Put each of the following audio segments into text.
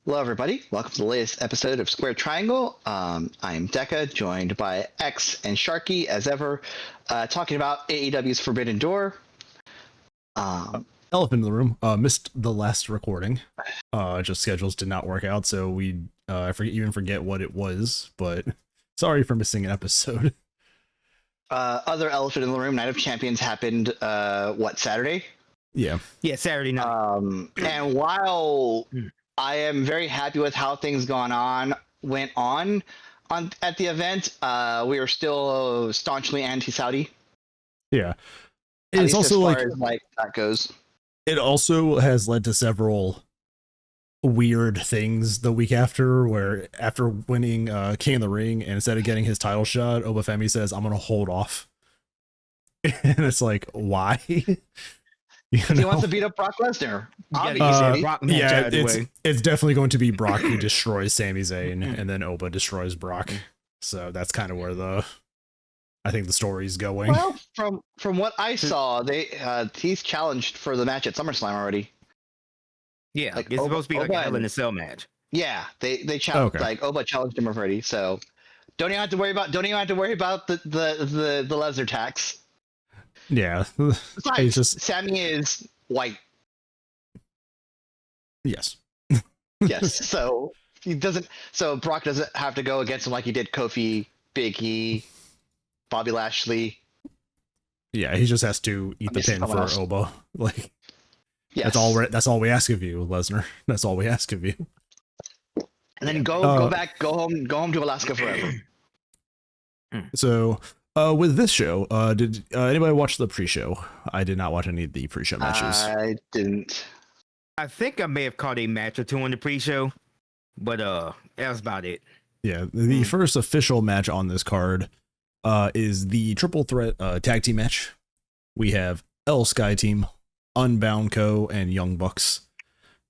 Hello, everybody. Welcome to the latest episode of Square Triangle. I'm Deca, joined by X and Sharky, as ever, talking about AEW's Forbidden Door. Elephant in the room. Missed the last recording. Just schedules did not work out, so we I forget what it was, but sorry for missing an episode. Other elephant in the room, Night of Champions happened, Saturday? Yeah, Saturday night. And while I am very happy with how things went on at the event, we are still staunchly anti-Saudi. Yeah. It's also as that goes. It also has led to several weird things the week after, where after winning King of the Ring, and instead of getting his title shot, Obafemi says, I'm going to hold off. And it's like, why? He wants to beat up Brock Lesnar. It's definitely going to be Brock who destroys Sami Zayn, and then Oba destroys Brock. So that's kind of where I think the story's going. Well, from what I saw, he's challenged for the match at SummerSlam already. Yeah, it's supposed to be like a Hell in a Cell match. Yeah, they challenged Oba challenged him already. So don't even have to worry about the Lesnar tax. Yeah, besides, Sammy is white. Yes. Yes. So Brock doesn't have to go against him like he did Kofi, Big E, Bobby Lashley. Yeah, he just has to eat the pin for Oba. Like, yes. That's all we ask of you, Lesnar. That's all we ask of you. And then go home to Alaska forever. So, with this show, did anybody watch the pre-show? I did not watch any of the pre-show matches. I didn't. I think I may have caught a match or two on the pre-show, but that was about it. Yeah, the first official match on this card is the triple threat tag team match. We have L Sky Team, Unbound Co, and Young Bucks.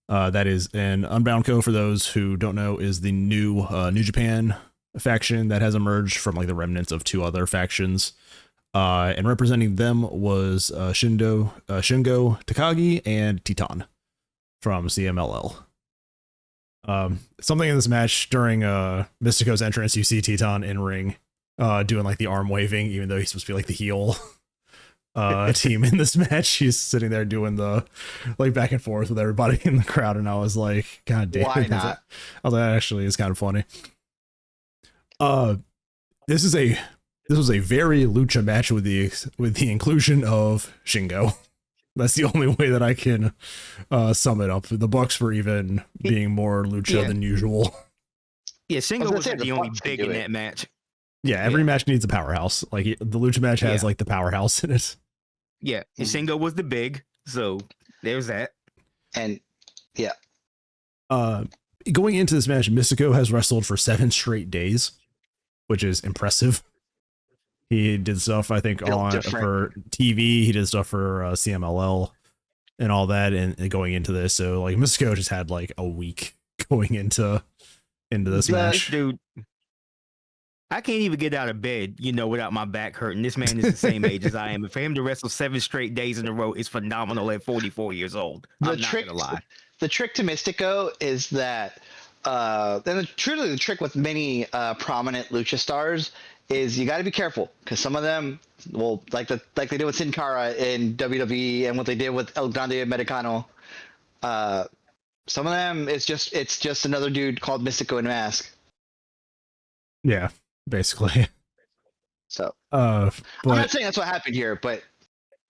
That is an Unbound Co, for those who don't know, is the new New Japan faction that has emerged from like the remnants of two other factions. And representing them was Shingo Takagi and Titan from CMLL. Something in this match during Mystico's entrance, you see Titan in ring doing like the arm waving, even though he's supposed to be like the heel team in this match. He's sitting there doing the like back and forth with everybody in the crowd, and I was like, God damn, why not? I was like, that actually is kind of funny. This was a very lucha match with the inclusion of Shingo. That's the only way that I can sum it up. The Bucks were even being more lucha than usual. Yeah, Shingo was the only big in that match. Yeah, every match needs a powerhouse. Like the lucha match has like the powerhouse in it. Yeah, and Shingo was the big, so there's that. And yeah. Going into this match, Mystico has wrestled for 7 straight days, which is impressive. He did stuff, I think, for TV. He did stuff for CMLL and all that, and going into this. So, like, Mystico just had like a week going into this match. Dude, I can't even get out of bed, without my back hurting. This man is the same age as I am. And for him to wrestle 7 straight days in a row is phenomenal at 44 years old. I'm not gonna lie. The trick to Mystico is that, and truly the trick with many prominent lucha stars is you got to be careful, because some of them will like they did with Sin Cara in WWE and what they did with El Grande Americano. Some of them it's just another dude called Mystico in a mask. Yeah, basically. So, but I'm not saying that's what happened here, but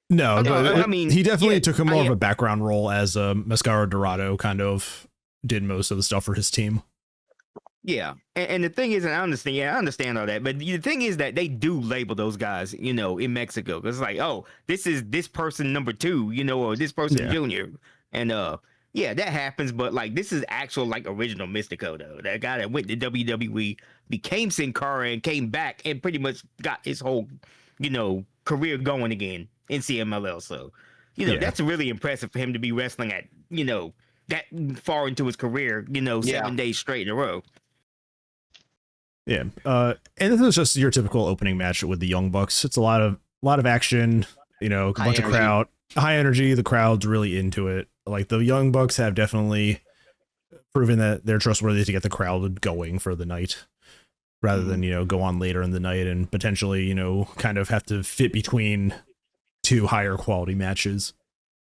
no, but I mean, he definitely took more of a background role as Mascara Dorado kind of did most of the stuff for his team. Yeah, and the thing is, and I understand all that, but the thing is that they do label those guys, in Mexico. It's like, oh, this is this person number 2, or this person junior, and that happens. But like, this is actual like original Mystico though. That guy that went to WWE, became Sin Cara, and came back and pretty much got his whole, career going again in CMLL. So, that's really impressive for him to be wrestling at, that far into his career, 7 days straight in a row. Yeah, and this is just your typical opening match with the Young Bucks. It's a lot of action, a bunch of crowd, high energy. The crowd's really into it. Like the Young Bucks have definitely proving that they're trustworthy to get the crowd going for the night, rather than, go on later in the night and potentially, kind of have to fit between two higher quality matches.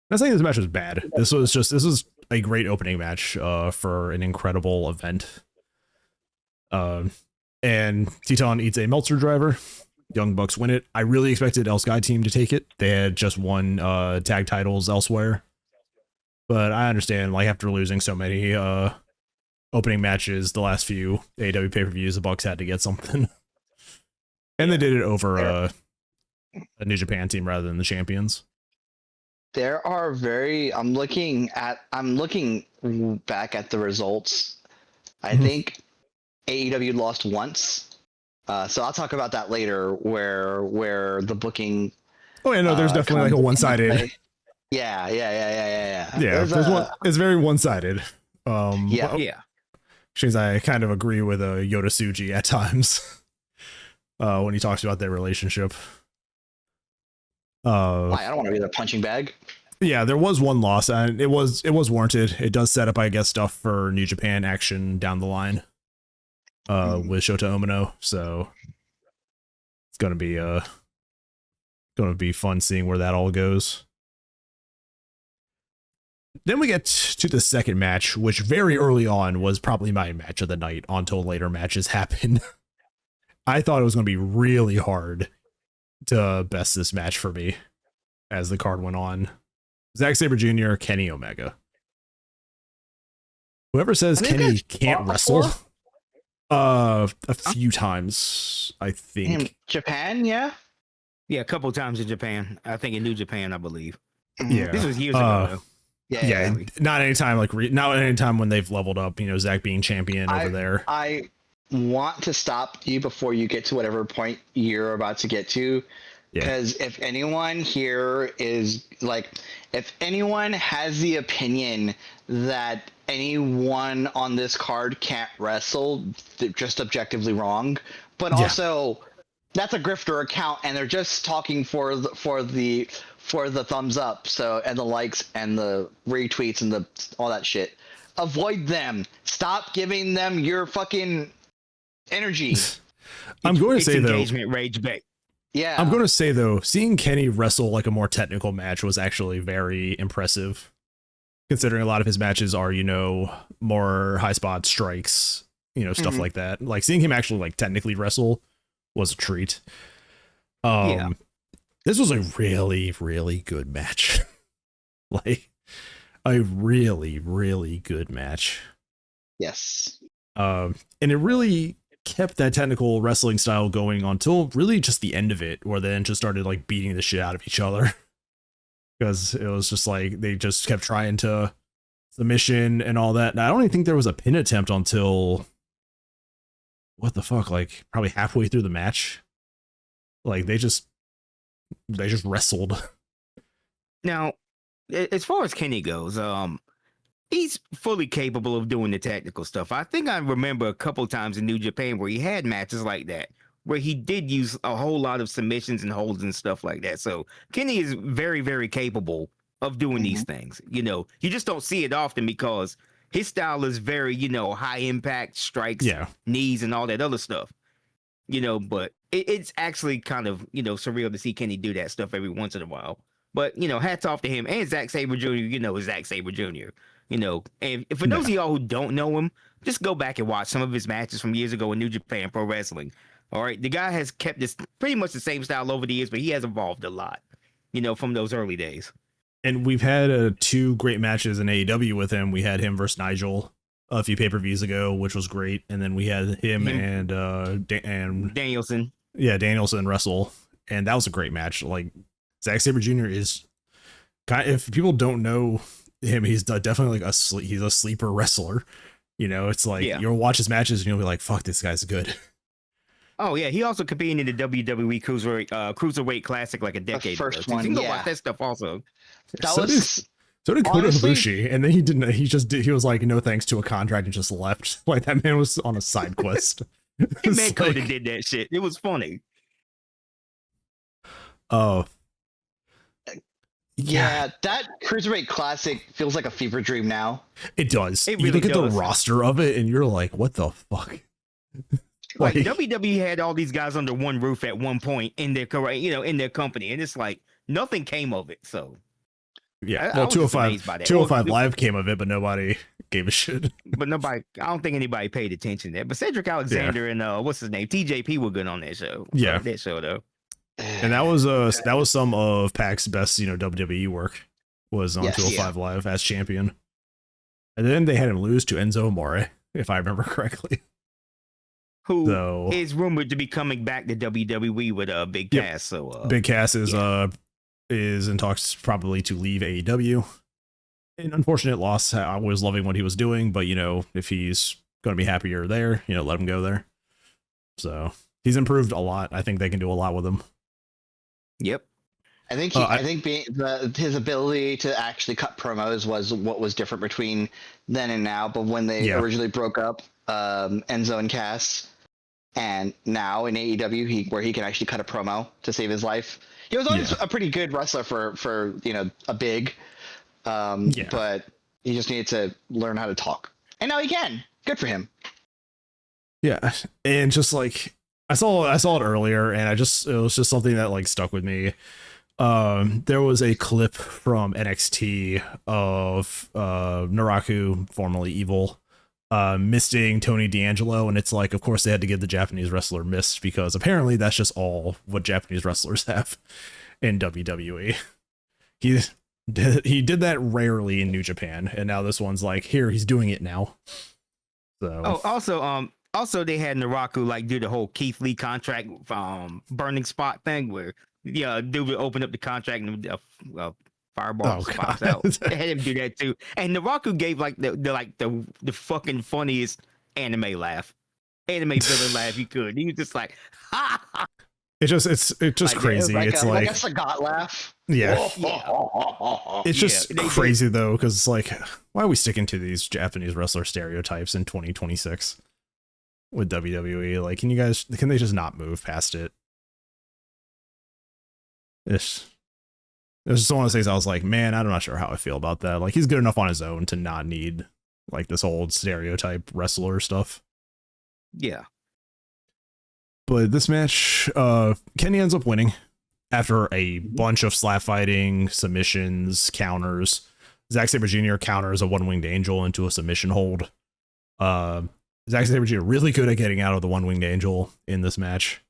I'm not saying this match was bad. This was a great opening match for an incredible event. And Teton eats a Meltzer driver. Young Bucks win it. I really expected El Sky team to take it. They had just won tag titles elsewhere. But I understand, like, after losing so many opening matches the last few AEW pay-per-views, the Bucks had to get something. And they did it over a New Japan team rather than the champions. There are I'm looking back at the results. I think AEW lost once. So I'll talk about that later, where the booking. Oh yeah, no, there's definitely like a one-sided. Yeah. It's very one-sided. Yeah. Since I kind of agree with Yoda Tsuji at times when he talks about their relationship. I don't want to be the punching bag. Yeah, there was one loss, and it was warranted. It does set up, I guess, stuff for New Japan action down the line with Shota Umino. So it's gonna be fun seeing where that all goes. Then we get to the second match, which very early on was probably my match of the night until later matches happened. I thought it was going to be really hard to best this match for me as the card went on. Zack Sabre Jr., Kenny Omega. Whoever says Kenny can't wrestle, a few times, I think. In Japan, yeah? Yeah, a couple times in Japan. I think in New Japan, I believe. Yeah. This was years ago, though. Yeah, not anytime not anytime when they've leveled up, Zach being champion over there. I want to stop you before you get to whatever point you're about to get to, because if anyone here is like, if anyone has the opinion that anyone on this card can't wrestle, they're just objectively wrong. But also, that's a grifter account, and they're just talking for the thumbs up, so, and the likes and the retweets and all that shit. Avoid them. Stop giving them your fucking energy. I'm going to say engagement rage bait. Yeah. I'm going to say though, seeing Kenny wrestle like a more technical match was actually very impressive, considering a lot of his matches are, more high spot strikes, stuff like that. Like seeing him actually like technically wrestle was a treat. This was a really, really good match. Like a really, really good match. Yes. And it really kept that technical wrestling style going until really just the end of it, where they then just started like beating the shit out of each other. Because it was just like they just kept trying to submission and all that. And I don't even think there was a pin attempt until what the fuck, like probably halfway through the match. Like they just wrestled. Now, as far as Kenny goes, he's fully capable of doing the technical stuff. I think I remember a couple times in New Japan where he had matches like that, where he did use a whole lot of submissions and holds and stuff like that. So Kenny is very, very capable of doing these things. You just don't see it often because his style is very, high impact strikes, knees, and all that other stuff. But it's actually kind of, surreal to see Kenny do that stuff every once in a while. But, hats off to him and Zack Sabre Jr., Zack Sabre Jr., and for those of y'all who don't know him, just go back and watch some of his matches from years ago in New Japan Pro Wrestling. All right. The guy has kept this pretty much the same style over the years, but he has evolved a lot, from those early days. And we've had 2 great matches in AEW with him. We had him versus Nigel a few pay-per-views ago, which was great. And then we had him and Danielson. Yeah, Danielson wrestle. And that was a great match. Like, Zack Sabre Jr. is if people don't know him, he's definitely like he's a sleeper wrestler. It's like you'll watch his matches and you'll be like, fuck, this guy's good. Oh yeah, he also competed in the WWE Cruiserweight Classic like a decade ago. First one, you can go watch that stuff also. So did Kota Ibushi, and then he didn't. He just did. He was like, no thanks to a contract, and just left. Like that man was on a side quest. Man, Kota did that shit. It was funny. Oh, Yeah, that Cruiserweight Classic feels like a fever dream now. It does. It You really look at the does. roster of it and you're like, what the fuck? Like WWE had all these guys under one roof at one point in their career, in their company, and it's like nothing came of it. So yeah, I well, was just 205, amazed by that. 205 Live came of it, but nobody gave a shit. But I don't think anybody paid attention there. But Cedric Alexander and what's his name, TJP were good on that show. Yeah, that show though. And that was some of Pac's best, WWE work was on 205 Live as champion. And then they had him lose to Enzo Amore, if I remember correctly. Who is rumored to be coming back to WWE with a Big Cass. So Big Cass is in talks probably to leave AEW. An unfortunate loss. I was loving what he was doing, but if he's going to be happier there, let him go there. So he's improved a lot. I think they can do a lot with him. Yep. I think his ability to actually cut promos was what was different between then and now. But when they originally broke up, Enzo and Cass, and now in AEW, where he can actually cut a promo to save his life. He was always a pretty good wrestler for a big, but he just needed to learn how to talk, and now he can. Good for him. Yeah, and just like I saw it earlier, and it was just something that like stuck with me. There was a clip from NXT of Naraku, formerly Evil, misting Tony D'Angelo, and it's like, of course they had to give the Japanese wrestler mist because apparently that's just all what Japanese wrestlers have in WWE. He did that rarely in New Japan, and now this one's like, here, he's doing it now. So also they had Naraku like do the whole Keith Lee contract burning spot thing where dude would open up the contract and fireball pops out. They had him do that too. And Naraku gave like the fucking funniest anime villain laugh you could. He was just like, ha! It's just crazy. It's like a Sagat laugh. Yeah. It's just crazy though, because it's like, why are we sticking to these Japanese wrestler stereotypes in 2026 with WWE? Like, can they just not move past it? It's just one of those things I was like, man, I'm not sure how I feel about that. Like, he's good enough on his own to not need like this old stereotype wrestler stuff. Yeah. But this match, Kenny ends up winning after a bunch of slap fighting, submissions, counters. Zack Sabre Jr. counters a one-winged angel into a submission hold. Zack Sabre Jr. really good at getting out of the one-winged angel in this match.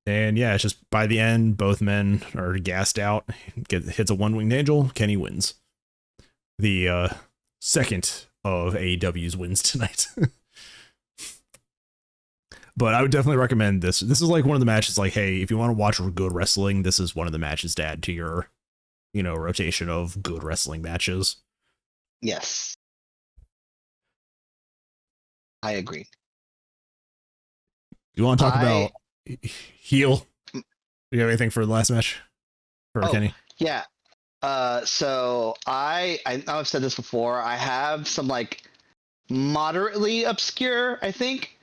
And yeah, it's just by the end, both men are gassed out. Hits a one-winged angel. Kenny wins. The second of AEW's wins tonight. But I would definitely recommend this. This is like one of the matches like, hey, if you want to watch good wrestling, this is one of the matches to add to your, rotation of good wrestling matches. Yes. I agree. You want to talk about heel? Do you have anything for the last match for Kenny? Yeah. So I know I've said this before. I have some like moderately obscure, I think,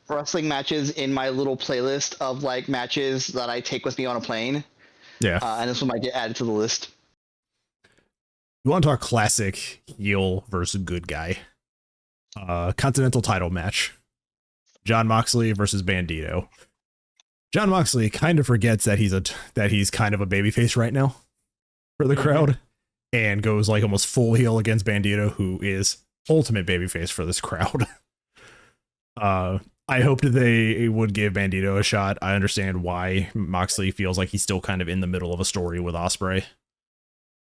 wrestling matches in my little playlist of like matches that I take with me on a plane. Yeah. And this one might get added to the list. You want to talk classic heel versus good guy? Continental title match. Jon Moxley versus Bandito. Jon Moxley kind of forgets that he's kind of a babyface right now for the crowd, and goes like almost full heel against Bandito, who is ultimate babyface for this crowd. I hoped they would give Bandito a shot. I understand why Moxley feels like he's still kind of in the middle of a story with Ospreay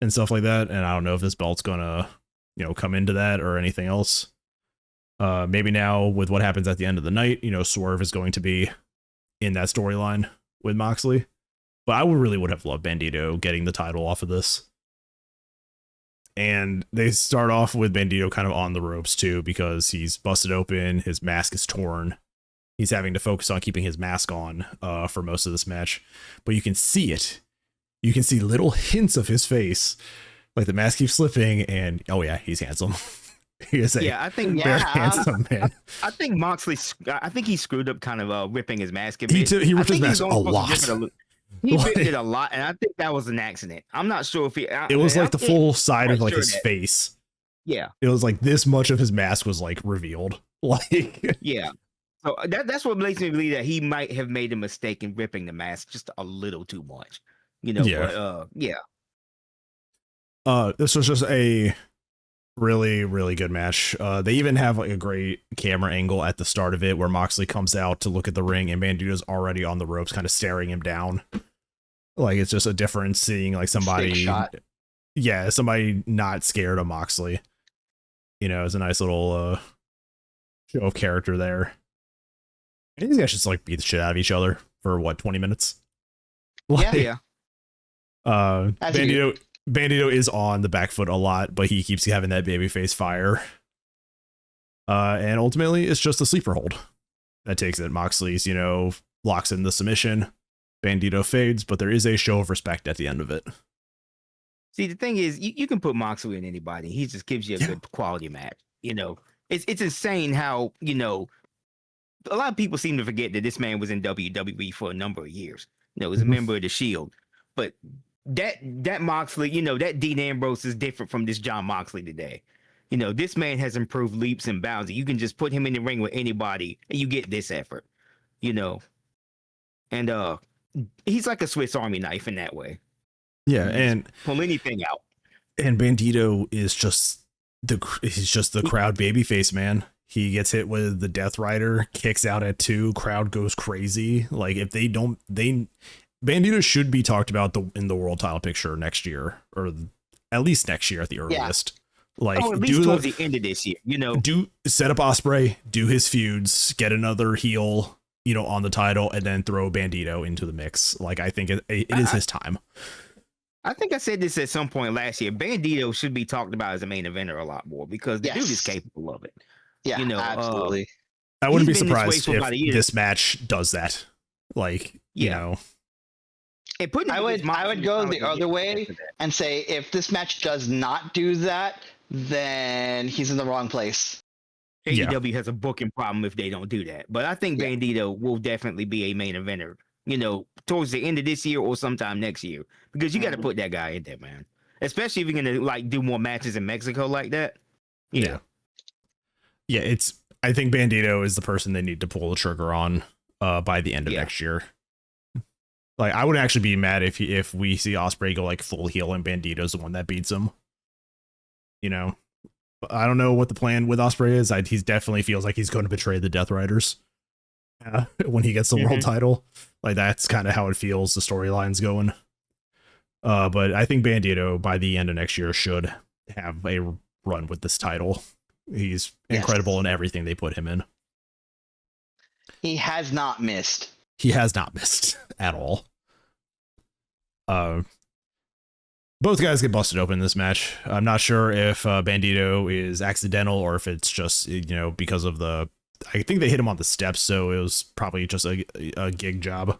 and stuff like that, and I don't know if this belt's gonna, come into that or anything else. Maybe now with what happens at the end of the night, Swerve is going to be in that storyline with Moxley. But I would have loved Bandito getting the title off of this. And they start off with Bandito kind of on the ropes too, because he's busted open, his mask is torn. He's having to focus on keeping his mask on for most of this match. But you can see it. You can see little hints of his face. Like the mask keeps slipping, and oh yeah, he's handsome. He is very handsome man. I think he screwed up kind of ripping his mask a bit. He ripped his mask a lot. He ripped it a lot, and I think that was an accident. I'm not sure if it was like the full side of like sure his face. Yeah, it was like this much of his mask was like revealed. Like, yeah. So that's what makes me believe that he might have made a mistake in ripping the mask just a little too much. You know, Yeah. but, yeah. This was just a really, really good match. They even have like a great camera angle at the start of it where Moxley comes out to look at the ring and Bandito's already on the ropes, kind of staring him down. Like, it's just a difference seeing like somebody, somebody not scared of Moxley. You know, it's a nice little show of character there. And these guys just like beat the shit out of each other for what, 20 minutes? Like, Yeah. Bandito is on the back foot a lot, but he keeps having that babyface fire. And ultimately, it's just a sleeper hold that takes it. Moxley's, you know, locks in the submission. Bandito fades, but there is a show of respect at the end of it. See, the thing is, you can put Moxley in anybody. He just gives you a good quality match. You know, it's insane how, you know, a lot of people seem to forget that this man was in WWE for a number of years. You know, was a member of the Shield. But that Moxley, you know, that Dean Ambrose is different from this John Moxley today. You know, this man has improved leaps and bounds. You can just put him in the ring with anybody and you get this effort, you know. And he's like a Swiss Army knife in that way. Yeah, and pull anything out. And Bandito is just the crowd babyface, man. He gets hit with the Death Rider, kicks out at 2, crowd goes crazy. Like, if they don't, Bandito should be talked about in the world title picture next year, or at least next year at the earliest. Yeah. Like, at least towards the end of this year, you know. Set up Ospreay, do his feuds, get another heel, you know, on the title, and then throw Bandito into the mix. Like, I think it is his time. I think I said this at some point last year. Bandito should be talked about as a main eventer a lot more because the dude is capable of it. Yeah, you know, absolutely. I wouldn't be surprised if this match does that. Like, you know. I would go the other way and say if this match does not do that, then he's in the wrong place. AEW has a booking problem if they don't do that. But I think Bandito will definitely be a main eventer, you know, towards the end of this year or sometime next year. Because you got to put that guy in there, man. Especially if you're going to like do more matches in Mexico like that. Yeah. Yeah, I think Bandito is the person they need to pull the trigger on by the end of next year. Like, I would actually be mad if we see Ospreay go like full heel and Bandito's the one that beats him. You know, I don't know what the plan with Ospreay is. He definitely feels like he's going to betray the Death Riders when he gets the world title. Like, that's kind of how it feels. The storyline's going. But I think Bandito by the end of next year should have a run with this title. He's incredible in everything they put him in. He has not missed. He has not missed at all. Both guys get busted open in this match. I'm not sure if Bandito is accidental or if it's just, you know, because of I think they hit him on the steps, so it was probably just a gig job.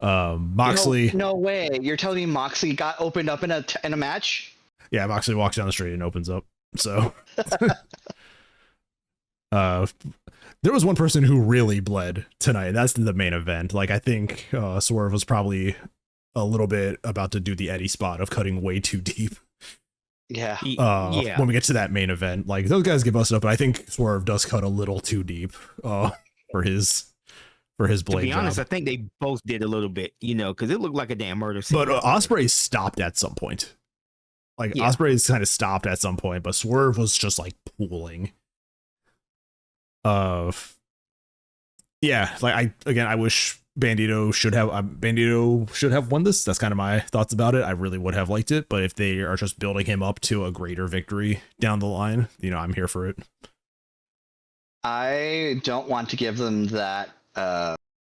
Moxley. No way. You're telling me Moxley got opened up in a match? Yeah, Moxley walks down the street and opens up. So there was one person who really bled tonight. That's the main event. Like, I think Swerve was probably a little bit about to do the Eddie spot of cutting way too deep. Yeah. When we get to that main event, like, those guys get busted up, but I think Swerve does cut a little too deep for his blade. To be honest, I think they both did a little bit, you know, because it looked like a damn murder scene. But Ospreay stopped at some point. Like, Ospreay's kind of stopped at some point, but Swerve was just like pooling. Like, I wish Bandito should have won this. That's kind of my thoughts about it. I really would have liked it, but if they are just building him up to a greater victory down the line, you know, I'm here for it. I don't want to give them that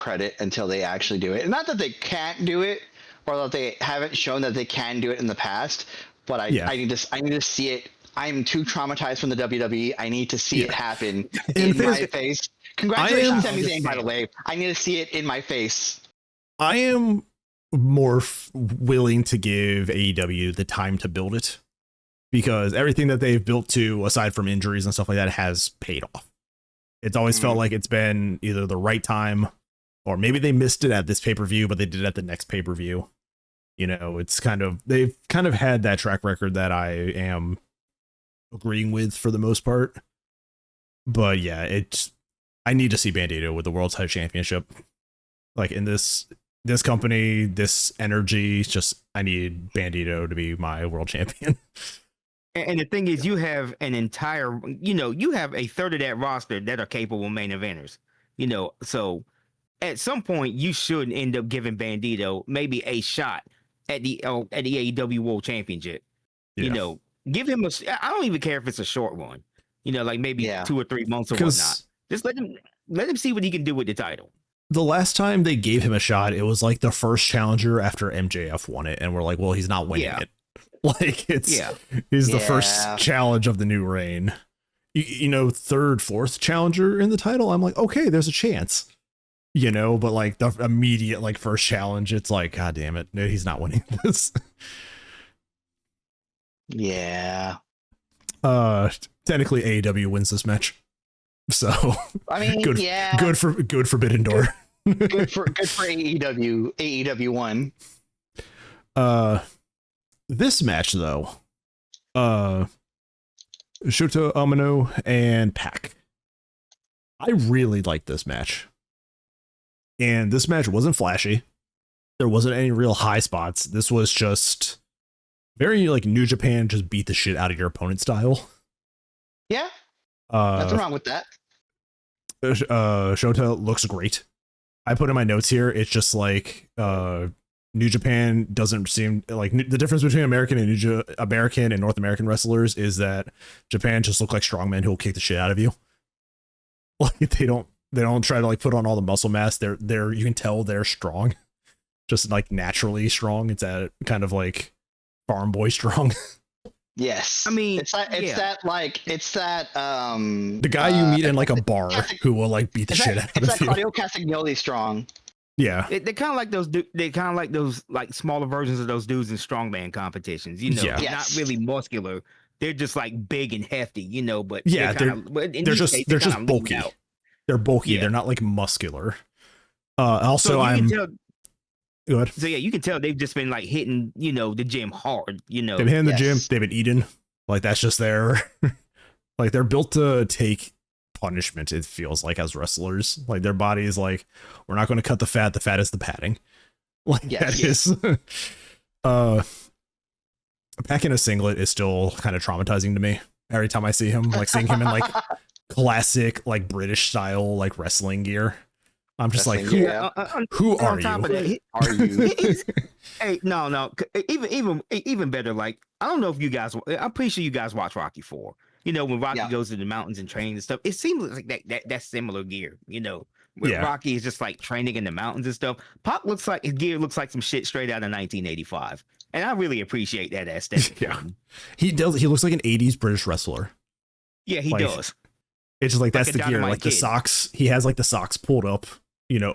credit until they actually do it. Not that they can't do it, or that they haven't shown that they can do it in the past, but I need to see it. I'm too traumatized from the WWE. I need to see it happen in my face. Congratulations, Sami Zayn, by the way. I need to see it in my face. I am more willing to give AEW the time to build it, because everything that they've built to, aside from injuries and stuff like that, has paid off. It's always felt like it's been either the right time or maybe they missed it at this pay-per-view, but they did it at the next pay-per-view. You know, they've kind of had that track record that I am agreeing with for the most part. But yeah, I need to see Bandito with the World Title Championship. Like in this company, this energy, I need Bandito to be my world champion. And the thing is, you have an entire, you have a third of that roster that are capable main eventers. So at some point you should end up giving Bandito maybe a shot at the AEW World Championship. Yeah. Give him I don't even care if it's a short one. Like maybe 2 or 3 months or whatnot. Just let him see what he can do with the title. The last time they gave him a shot, it was like the first challenger after MJF won it, and we're like, well, he's not winning it. Like he's the first challenge of the new reign. Third, fourth challenger in the title. I'm like, okay, there's a chance. But like the immediate like first challenge, it's like, God damn it, no, he's not winning this. Yeah. Technically AEW wins this match. So I mean, good for Forbidden Door. good for AEW. AEW won. This match though, Shota Umino and Pac. I really like this match. And this match wasn't flashy. There wasn't any real high spots. This was just very like New Japan, just beat the shit out of your opponent style. Yeah. Nothing wrong with that. Shota looks great. I put in my notes here, it's just like New Japan doesn't seem like the difference between American and North American wrestlers is that Japan just look like strongmen who will kick the shit out of you. Like they don't try to like put on all the muscle mass. They're you can tell they're strong, just like naturally strong. It's that kind of like farm boy strong. Yes, I mean it's that the guy you meet in like a bar who will like beat the shit out of you. It's that Claudio Castagnoli strong. Yeah, they're kind of like those. They're kind of like those like smaller versions of those dudes in strongman competitions. They're not really muscular. They're just like big and hefty. But they're just bulky. They're bulky. Yeah. They're not like muscular. Also, Go ahead. So yeah, you can tell they've just been like hitting, the gym hard. They've been hitting the gym. They've been eating. Like that's just their, like they're built to take punishment. It feels like as wrestlers, like their body is like, we're not going to cut the fat. The fat is the padding. Like that is. Back in a singlet is still kind of traumatizing to me every time I see him. Like seeing him in like classic like British style like wrestling gear. I'm just like, who are you? Are you? Hey, no. Even better. Like, I don't know if you guys. I'm pretty sure you guys watch Rocky 4. When Rocky goes to the mountains and trains and stuff. It seems like that's similar gear. Where Rocky is just like training in the mountains and stuff. Pac looks like his gear looks like some shit straight out of 1985, and I really appreciate that aesthetic. Yeah, he does. He looks like an 80s British wrestler. Yeah, he does. It's just like that's the gear. Like the socks. He has like the socks pulled up.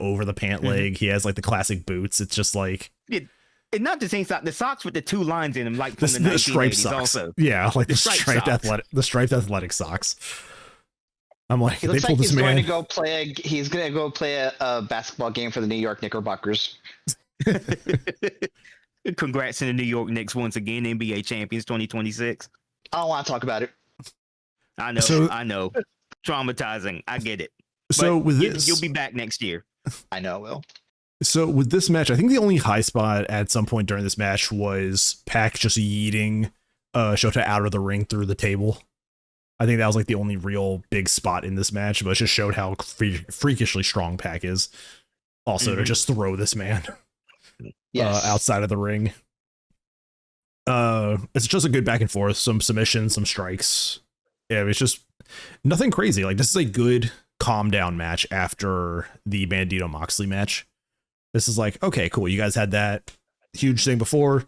Over the pant leg. He has like the classic boots. It's just like it's not the same sock. The socks with the 2 lines in them, like from the striped socks. Also, yeah, like the striped athletic socks. I'm like, he looks like he's going to go play. He's going to go play a basketball game for the New York Knickerbockers. Congrats to the New York Knicks once again, NBA champions 2026. I don't want to talk about it. I know. Traumatizing. I get it. So with this, you'll be back next year. I know, Will. So with this match, I think the only high spot at some point during this match was Pac just yeeting Shota out of the ring through the table. I think that was like the only real big spot in this match, but it just showed how freakishly strong Pac is. Also to just throw this man outside of the ring. It's just a good back and forth, some submissions, some strikes. Yeah, it's just nothing crazy. Like this is a good calm down match after the Bandito Moxley match. This is like, okay, cool. You guys had that huge thing before.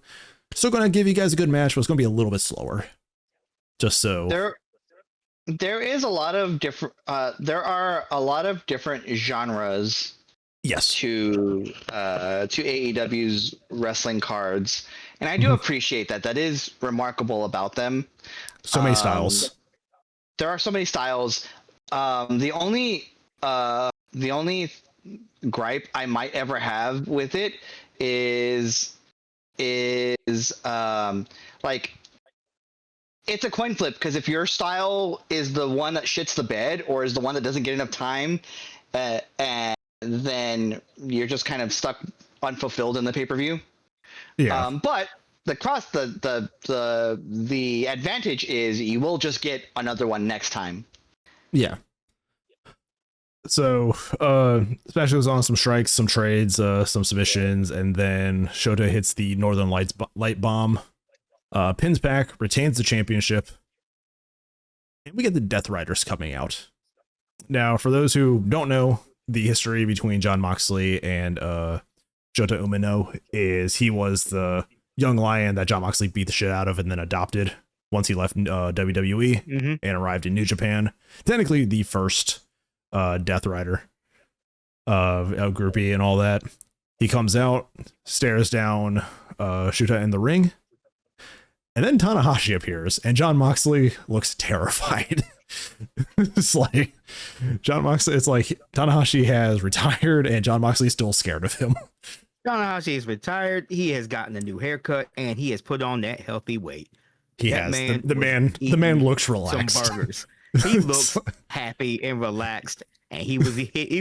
Still going to give you guys a good match, but it's going to be a little bit slower. Just so there is a lot of different. There are a lot of different genres. Yes. To AEW's wrestling cards, and I do appreciate that. That is remarkable about them. So many styles. There are so many styles. The only gripe I might ever have with it is like it's a coin flip, because if your style is the one that shits the bed or is the one that doesn't get enough time, and then you're just kind of stuck unfulfilled in the pay-per-view. Yeah. But the advantage is you will just get another one next time. Yeah. So, Smash goes on some strikes, some trades, some submissions, and then Shota hits the Northern Lights light bomb, pins Pac, retains the championship, and we get the Death Riders coming out. Now, for those who don't know, the history between Jon Moxley and Shota Umino is he was the young lion that Jon Moxley beat the shit out of and then adopted once he left WWE and arrived in New Japan. Technically, the first Death Rider of groupie and all that. He comes out, stares down Shota in the ring, and then Tanahashi appears, and Jon Moxley looks terrified. It's like Jon Moxley, it's like Tanahashi has retired and Jon Moxley's still scared of him. Tanahashi is retired, he has gotten a new haircut, and he has put on that healthy weight. He that has. The man looks relaxed. Some burgers. He looks happy and relaxed, and he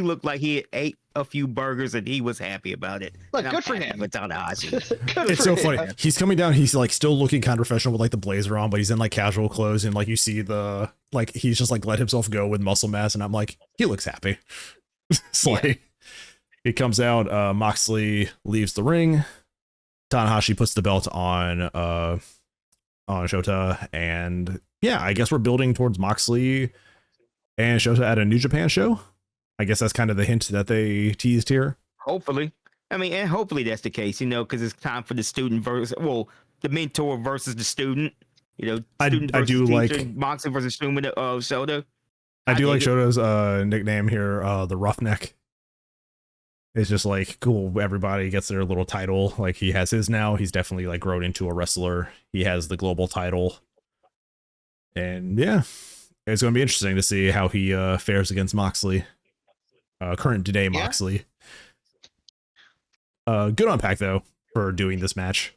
looked like he had ate a few burgers and he was happy about it. Look, and good for him. With Tanahashi. It's so funny. He's coming down. He's like still looking kind of professional with like the blazer on, but he's in like casual clothes, and like you see the like he's just like let himself go with muscle mass, and I'm like, he looks happy. It's like he comes out. Moxley leaves the ring. Tanahashi puts the belt on Shota, and yeah, I guess we're building towards Moxley and Shota at a New Japan show. I guess that's kind of the hint that they teased here. Hopefully. I mean, and hopefully that's the case, because it's time for the student versus, the mentor versus the student. Student I versus do teacher, like Moxley versus Shota. I do like Shota's nickname here, the Roughneck. It's just like cool. Everybody gets their little title. Like he has his now. He's definitely like grown into a wrestler. He has the global title, and yeah, it's going to be interesting to see how he fares against Moxley, current day Moxley. Good on Pac though for doing this match.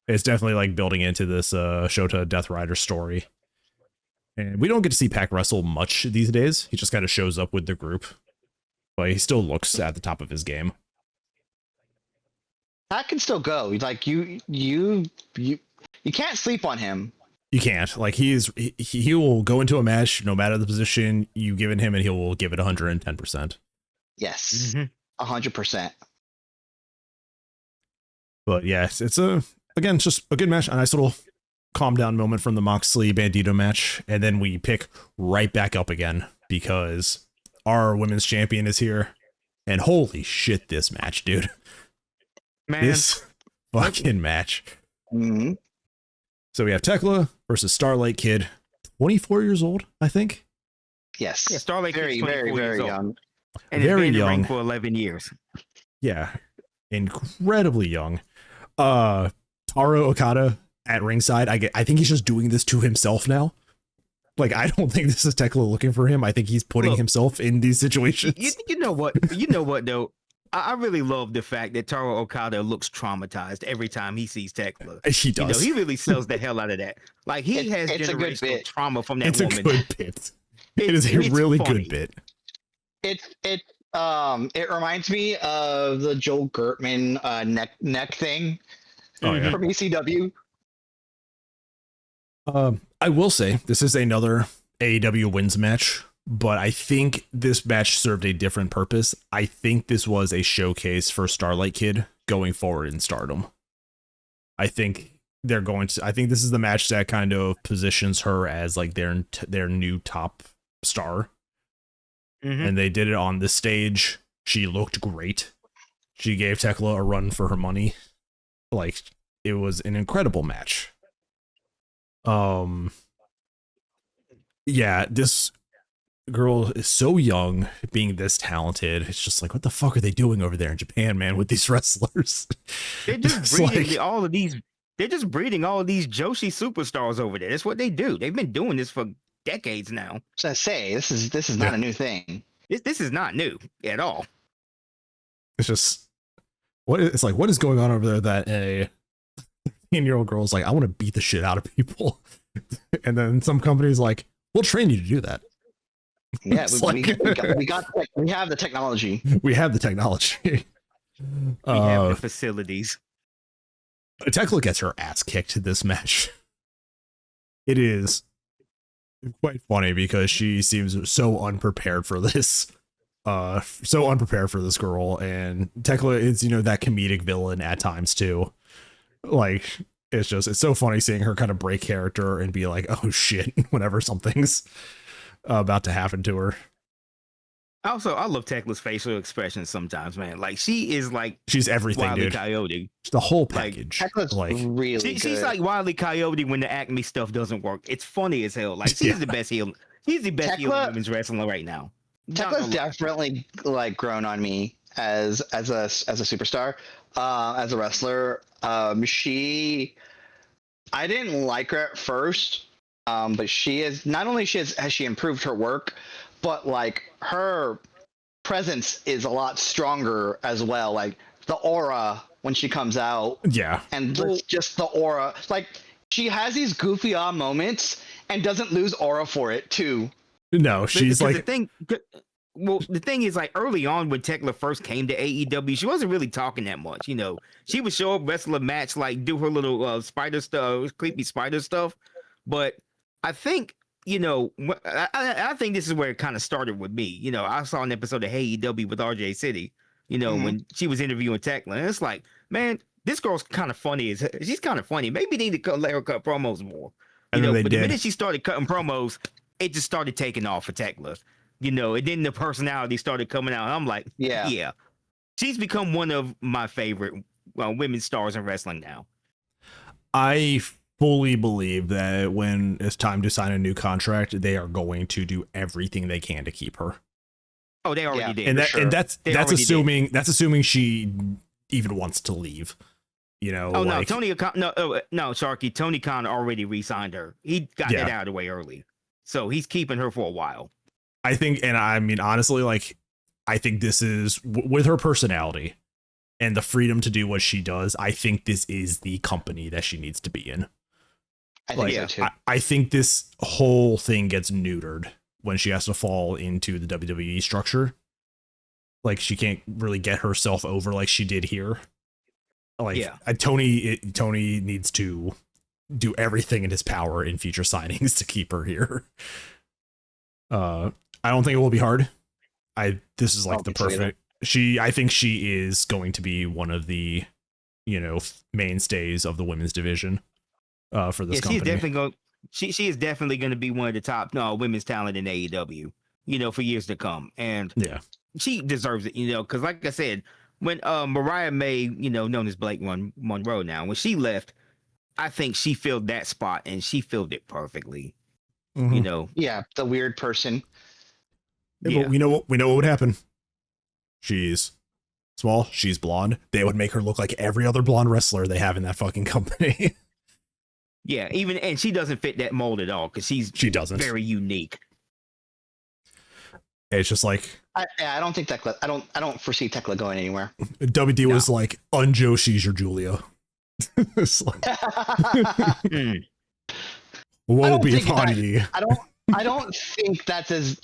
It's definitely like building into this Shota Death Rider story, and we don't get to see Pac wrestle much these days. He just kind of shows up with the group. But he still looks at the top of his game. That can still go. Like you can't sleep on him. You can't. Like he will go into a match no matter the position you given him, and he will give it 110%. Yes, 100%. But yes, it's just a good match, a nice little calm down moment from the Moxley Bandito match, and then we pick right back up again because our women's champion is here, and holy shit, this match, dude. Man. This fucking match. Mm-hmm. So we have Tekla versus Starlight Kid, 24 years old, I think. Yes. Yeah, Starlight very, Kid's very, very old. young. And very has been in the young. ring for 11 years. Yeah, incredibly young. Taro Okada at ringside. I think he's just doing this to himself now. Like, I don't think this is Tekla looking for him. I think he's putting himself in these situations. You know what? You know what, though? I really love the fact that Taro Okada looks traumatized every time he sees Tekla. He does. He really sells the hell out of that. Like, he has generational trauma from that woman. It's a good bit. It is a really good bit. It reminds me of the Joel Gertman neck thing from ECW. I will say this is another AEW wins match, but I think this match served a different purpose. I think this was a showcase for Starlight Kid going forward in Stardom. I think this is the match that kind of positions her as like their new top star. And they did it on this stage. She looked great. She gave Tekla a run for her money. Like, it was an incredible match. Yeah, this girl is so young, being this talented. It's just like, what the fuck are they doing over there in Japan, man, with these wrestlers? They're just breeding all of these. They're just breeding all of these Joshi superstars over there. That's what they do. They've been doing this for decades now. So I say this is not a new thing. This is not new at all. It's just what is going on over there that a 10-year-old girl is like, I want to beat the shit out of people. And then some companies like, we'll train you to do that. Yeah, we have the technology. We have the technology. We have the facilities. Tekla gets her ass kicked this match. It is quite funny because she seems so unprepared for this. So unprepared for this girl, and Tekla is, that comedic villain at times too. Like, it's so funny seeing her kind of break character and be like, oh shit, whenever something's about to happen to her. Also, I love Tekla's facial expressions sometimes, man. Like, she's everything, Wile E. dude. Coyote. The whole package. Tekla's really good. She's like Wile E. Coyote when the Acme stuff doesn't work. It's funny as hell. Like, she's the best heel. He's the best heel in women's wrestling right now. Tekla's definitely like grown on me as a superstar, as a wrestler. I didn't like her at first, but she is not only has she improved her work, but like her presence is a lot stronger as well. Like the aura when she comes out, and just the aura. Like she has these goofy moments and doesn't lose aura for it too. No, she's like the thing is, like, early on when Tekla first came to AEW, she wasn't really talking that much. She would show up, wrestle a match, like do her little spider stuff, creepy spider stuff. But I think, I think this is where it kind of started with me. I saw an episode of AEW with RJ City, when she was interviewing Tekla, and it's like, man, this girl's kind of funny. She's kind of funny. Maybe they need to let her cut promos more. But the minute she started cutting promos, it just started taking off for Tekla. And then the personality started coming out. I'm like, yeah. She's become one of my favorite women's stars in wrestling now. I fully believe that when it's time to sign a new contract, they are going to do everything they can to keep her. Oh, they already did. And that's assuming she even wants to leave. No, Tony Khan, no, Sharky. Tony Khan already re-signed her. He got that out of the way early, so he's keeping her for a while. I think, and I mean, honestly, like, I think this is with her personality and the freedom to do what she does. I think this is the company that she needs to be in. I think so too. I think this whole thing gets neutered when she has to fall into the WWE structure. Like, she can't really get herself over like she did here. Like, Tony needs to do everything in his power in future signings to keep her here. I don't think it will be hard. This is like the perfect. I think she is going to be one of the, mainstays of the women's division, for this company. She is definitely going to be one of the top women's talent in AEW, for years to come. And she deserves it, because like I said, when Mariah May, known as Blake Monroe now, when she left, I think she filled that spot and she filled it perfectly. The weird person. Yeah. But we know what would happen. She's small, she's blonde. They would make her look like every other blonde wrestler they have in that fucking company. Yeah, and she doesn't fit that mold at all because she doesn't very unique. It's just like I don't think Tekla. I don't foresee Tekla going anywhere. WD was like, Unjoshi's your Julia. It's like, woe be upon ye. I don't think that's as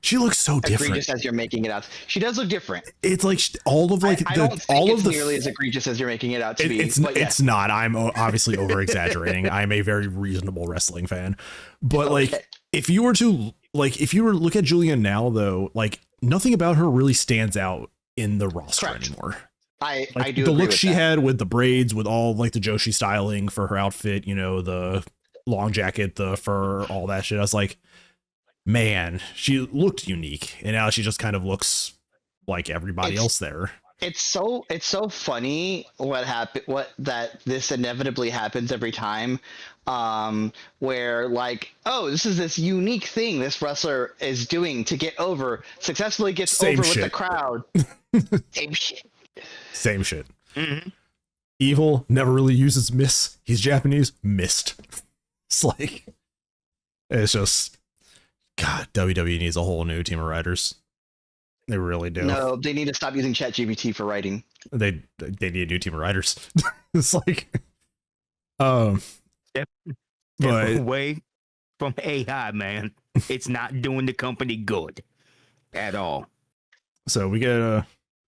she looks so different. Egregious as you're making it out. She does look different. It's like all of like nearly as egregious as you're making it out to be. It's not. I'm obviously over exaggerating. I'm a very reasonable wrestling fan, but like if you were to look at Julia now though, like nothing about her really stands out in the roster anymore. I do the agree look with she that. had with the braids, with all like the Joshi styling for her outfit, the long jacket, the fur, all that shit. I was like, man, she looked unique, and now she just kind of looks like everybody else there. It's so funny that this inevitably happens every time, where like, oh, this is this unique thing this wrestler is doing to get over, successfully gets over with the crowd. Same shit. Mm-hmm. Evil never really uses miss. He's Japanese. Missed. It's just, God, WWE needs a whole new team of writers. They really do. No, they need to stop using ChatGPT for writing. They need a new team of writers. It's like, Step but away from AI, man. It's not doing the company good at all. so we get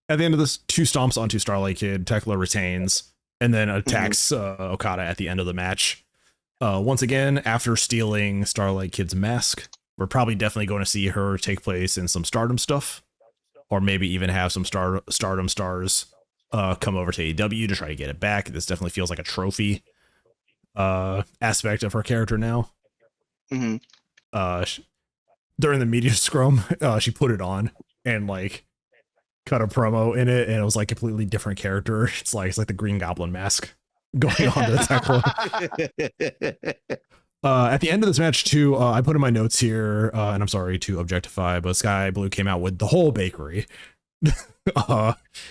at the end of this, 2 stomps onto Starlight Kid. Tekla retains and then attacks Okada at the end of the match. Once again, after stealing Starlight Kid's mask, we're probably definitely going to see her take place in some Stardom stuff, or maybe even have some Stardom stars come over to AEW to try to get it back. This definitely feels like a trophy aspect of her character now. During the media scrum, she put it on and like cut a promo in it, and it was like completely different character. It's like the Green Goblin mask going on to the Tekla. At the end of this match too, I put in my notes here, and I'm sorry to objectify, but Sky Blue came out with the whole bakery.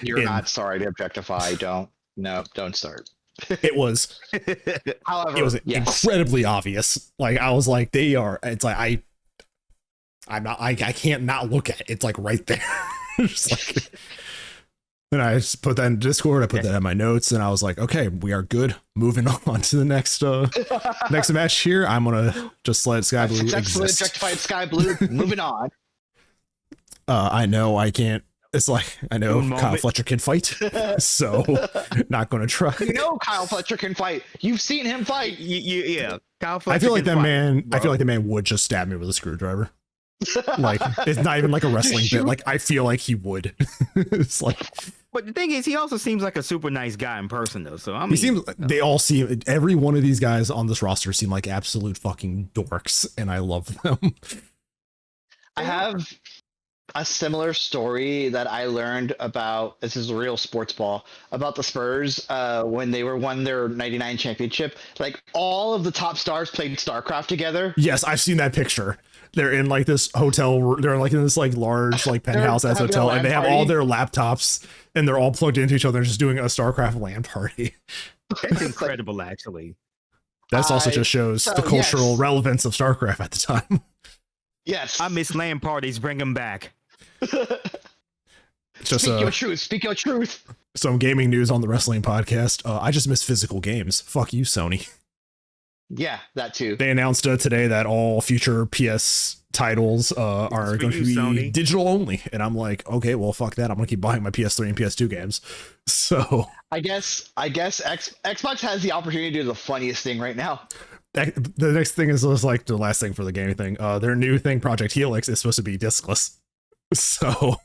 You're not sorry to objectify. Don't start. It was, however, it was yes. incredibly obvious. Like I was like, they are. It's like I can't not look at it. It's like right there. Just like, and I just put that in Discord. I put that in my notes, and I was like, okay, we are good. Moving on to the next next match here. I'm gonna just let Sky Blue Successfully exist. objectified Sky Blue. Moving on. I know I can't. It's like, I know Kyle Fletcher can fight, so not gonna try. You know Kyle Fletcher can fight. You've seen him fight. Yeah, Kyle Fletcher I feel like can that fight, man. bro. I feel like the man would just stab me with a screwdriver. Like it's not even like a wrestling bit. Like I feel like he would. It's like. But the thing is, he also seems like a super nice guy in person, though. So I mean, He seems. They all seem. Every one of these guys on this roster seem like absolute fucking dorks, and I love them. I have a similar story that I learned about. This is real sports ball about the Spurs when they won their '99 championship. Like all of the top stars played StarCraft together. Yes, I've seen that picture. They're in like this hotel. They're like in this like large like penthouse as hotel, and they have all their laptops, and they're all plugged into each other, just doing a StarCraft LAN party. that's incredible, actually. That's also just shows the cultural relevance of StarCraft at the time. Yes, I miss LAN parties. Bring them back. Just speak your truth. Speak your truth. some gaming news on the wrestling podcast. I just miss physical games. Fuck you, Sony. Yeah, that too. They announced today that all future PS titles are going to be Sony. digital only, and I'm like, okay, well, fuck that. I'm gonna keep buying my PS3 and PS2 games. So I guess Xbox has the opportunity to do the funniest thing right now. the next thing is like the last thing for the gaming thing. Their new thing, Project Helix, is supposed to be discless. So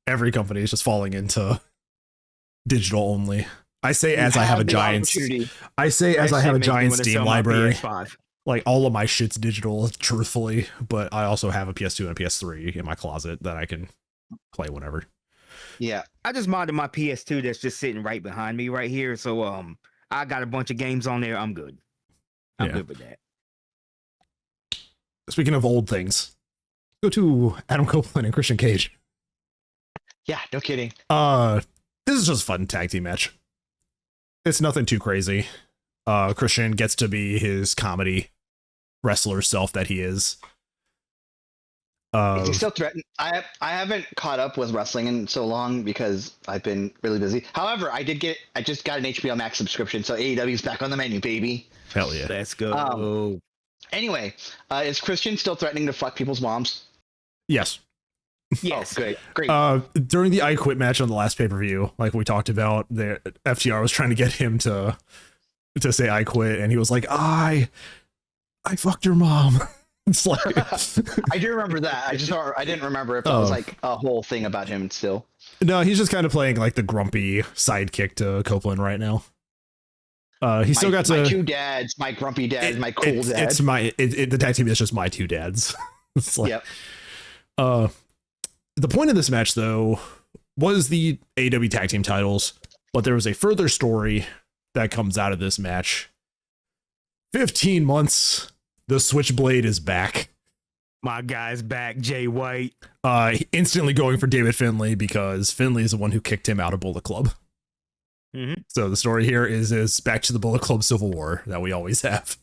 every company is just falling into digital only. I say as I have a giant Steam library. PS5. Like all of my shit's digital, truthfully, but I also have a PS2 and a PS3 in my closet that I can play whenever. Yeah, I just modded my PS2 that's just sitting right behind me right here. So I got a bunch of games on there. I'm good. I'm good with that. Speaking of old things, go to Adam Copeland and Christian Cage. yeah, no kidding. This is just a fun tag team match. It's nothing too crazy. Christian gets to be his comedy wrestler self that he is. Is he still threatened? I haven't caught up with wrestling in so long because I've been really busy. However, I just got an HBO Max subscription, so AEW's back on the menu, baby. Hell yeah. Let's go. Anyway, is Christian still threatening to fuck people's moms? Yes. Yes. Oh, great. During the I Quit match on the last pay-per-view, like we talked about, the FTR was trying to get him to say I quit, and he was like, I fucked your mom. It's like I do remember that. I didn't remember if that was like a whole thing about him still. No, he's just kind of playing like the grumpy sidekick to Copeland right now. He's still got my two dads, my grumpy dad, my cool dad. It's the tag team is just my two dads. It's like, yep. The point of this match though was the AEW tag team titles, but there was a further story that comes out of this match. 15 months, the Switchblade is back. My guy's back, Jay White. Instantly going for David Finlay because Finlay is the one who kicked him out of Bullet Club. Mm-hmm. So the story here is back to the Bullet Club Civil War that we always have.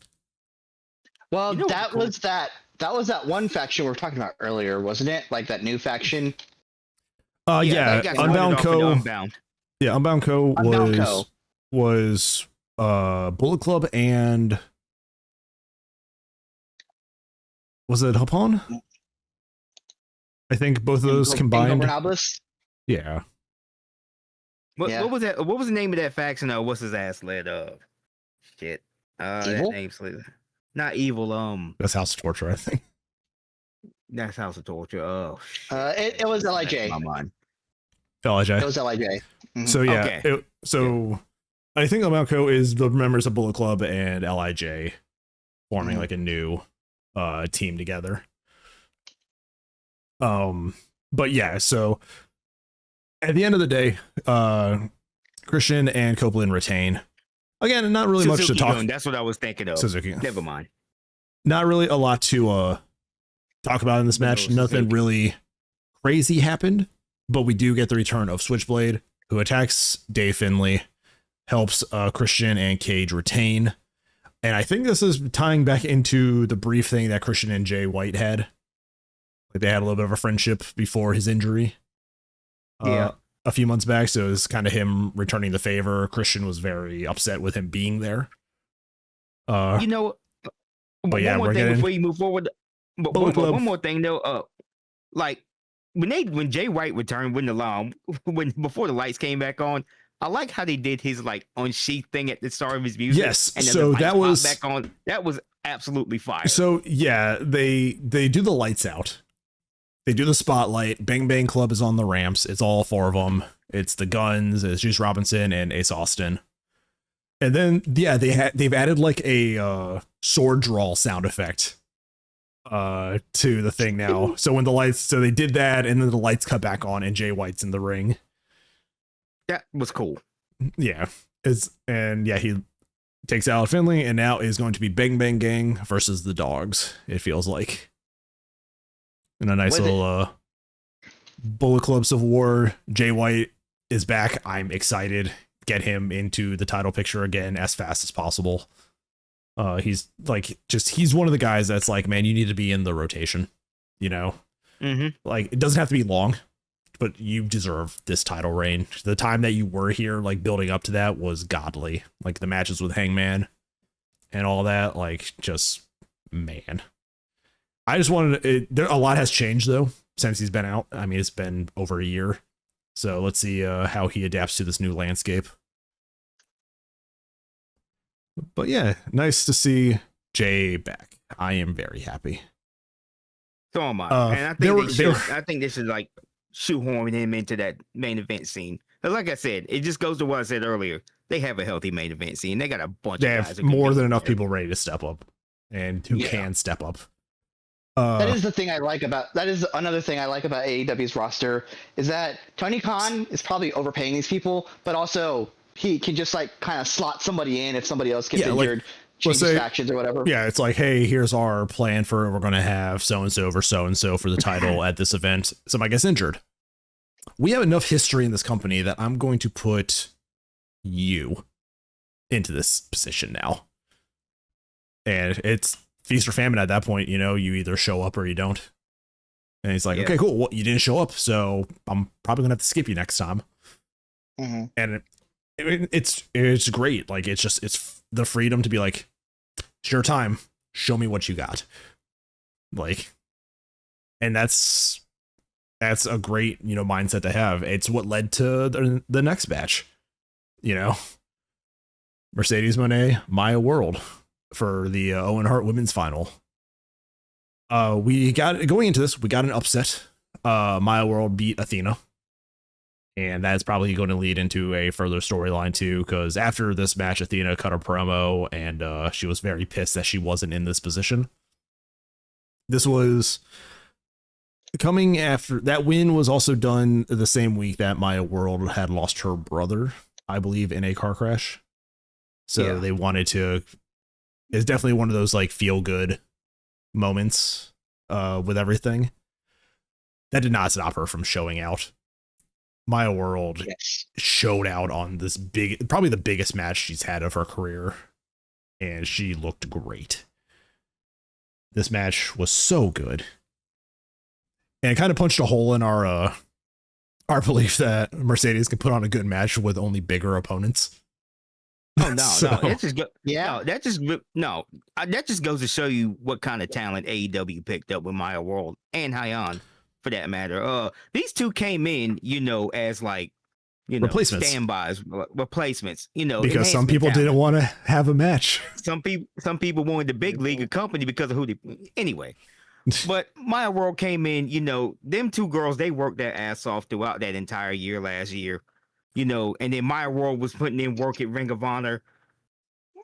Well, that was that one faction we were talking about earlier, wasn't it? Like that new faction. Yeah, they got Unbound split off into Co. Unbound. Yeah, Unbound Co. Unbound Co. was Bullet Club and was it Hapon? I think both of those combined. Yeah. What was that? What was the name of that faction? What's his ass led of? Shit. That name's not evil. That's House of Torture, I think. That's House of Torture. Oh. It was LIJ. My mind. LIJ. It was LIJ. Mm-hmm. So yeah. Okay. I think Amalco is the members of Bullet Club and LIJ forming like a new team together. But yeah, so at the end of the day, Christian and Copeland retain. Again, not really much to talk. That's what I was thinking of. Suzuki. Never mind. Not really a lot to talk about in this match. Nothing really crazy happened, but we do get the return of Switchblade, who attacks Dave Finlay, helps Christian and Cage retain. And I think this is tying back into the brief thing that Christian and Jay White had. Like they had a little bit of a friendship before his injury. A few months back, so it was kind of him returning the favor. Christian was very upset with him being there. But yeah, one more thing before you move forward. But one more thing though, like when Jay White returned before the lights came back on, I like how they did his like unsheath thing at the start of his music. Yes, and then so the that was back on. That was absolutely fire. So yeah, they do the lights out. They do the spotlight. Bang Bang Club is on the ramps. It's all four of them. It's the Guns, it's Juice Robinson, and Ace Austin. And then they've added like a sword drawl sound effect to the thing now. So when they did that, and then the lights cut back on, and Jay White's in the ring. That was cool. Yeah, he takes out Finlay, and now is going to be Bang Bang Gang versus the Dogs. It feels like. In a nice little Bullet Club Civil War. Jay White is back. I'm excited. Get him into the title picture again as fast as possible. He's one of the guys that's like, man, you need to be in the rotation. You know, like it doesn't have to be long, but you deserve this title reign. The time that you were here, like building up to that, was godly. Like the matches with Hangman and all that, like just man. I just wanted a lot has changed though since he's been out. I mean, it's been over a year, so let's see how he adapts to this new landscape. But yeah, nice to see Jay back. I am very happy. So am I. And I think they should like shoehorn him into that main event scene. But like I said, it just goes to what I said earlier. They have a healthy main event scene. They got a bunch of guys. They have more than enough people ready to step up and who can step up. That is another thing I like about AEW's roster is that Tony Khan is probably overpaying these people, but also he can just like kind of slot somebody in if somebody else gets injured, change factions or whatever. Yeah, it's like, hey, here's our plan for we're going to have so-and-so for so-and-so for the title at this event. Somebody gets injured. We have enough history in this company that I'm going to put you into this position now. And it's feast or famine at that point, you know, you either show up or you don't. And he's like, okay, cool. Well, you didn't show up, so I'm probably gonna have to skip you next time. And it's great. Like it's the freedom to be like, it's your time. Show me what you got. Like, and that's a great, you know, mindset to have. It's what led to the next match. You know, Mercedes Moné, Maya World. For the Owen Hart women's final. We got an upset. Maya World beat Athena. And that's probably going to lead into a further storyline too, because after this match, Athena cut a promo and she was very pissed that she wasn't in this position. This was coming after that win was also done the same week that Maya World had lost her brother, I believe, in a car crash. So they wanted to. It's definitely one of those like feel good moments with everything. That did not stop her from showing out. Maya World showed out on this probably the biggest match she's had of her career, and she looked great. This match was so good, and it kind of punched a hole in our our belief that Mercedes can put on a good match with only bigger opponents. Oh no, that just that just goes to show you what kind of talent AEW picked up with Maya World and Hyan, for that matter. These two came in, as like, replacements, standbys, replacements. Because some people didn't want to have a match. Some people wanted the big league of company because of who they. Anyway, but Maya World came in. Them two girls, they worked their ass off throughout that entire year last year. And then Maya World was putting in work at Ring of Honor.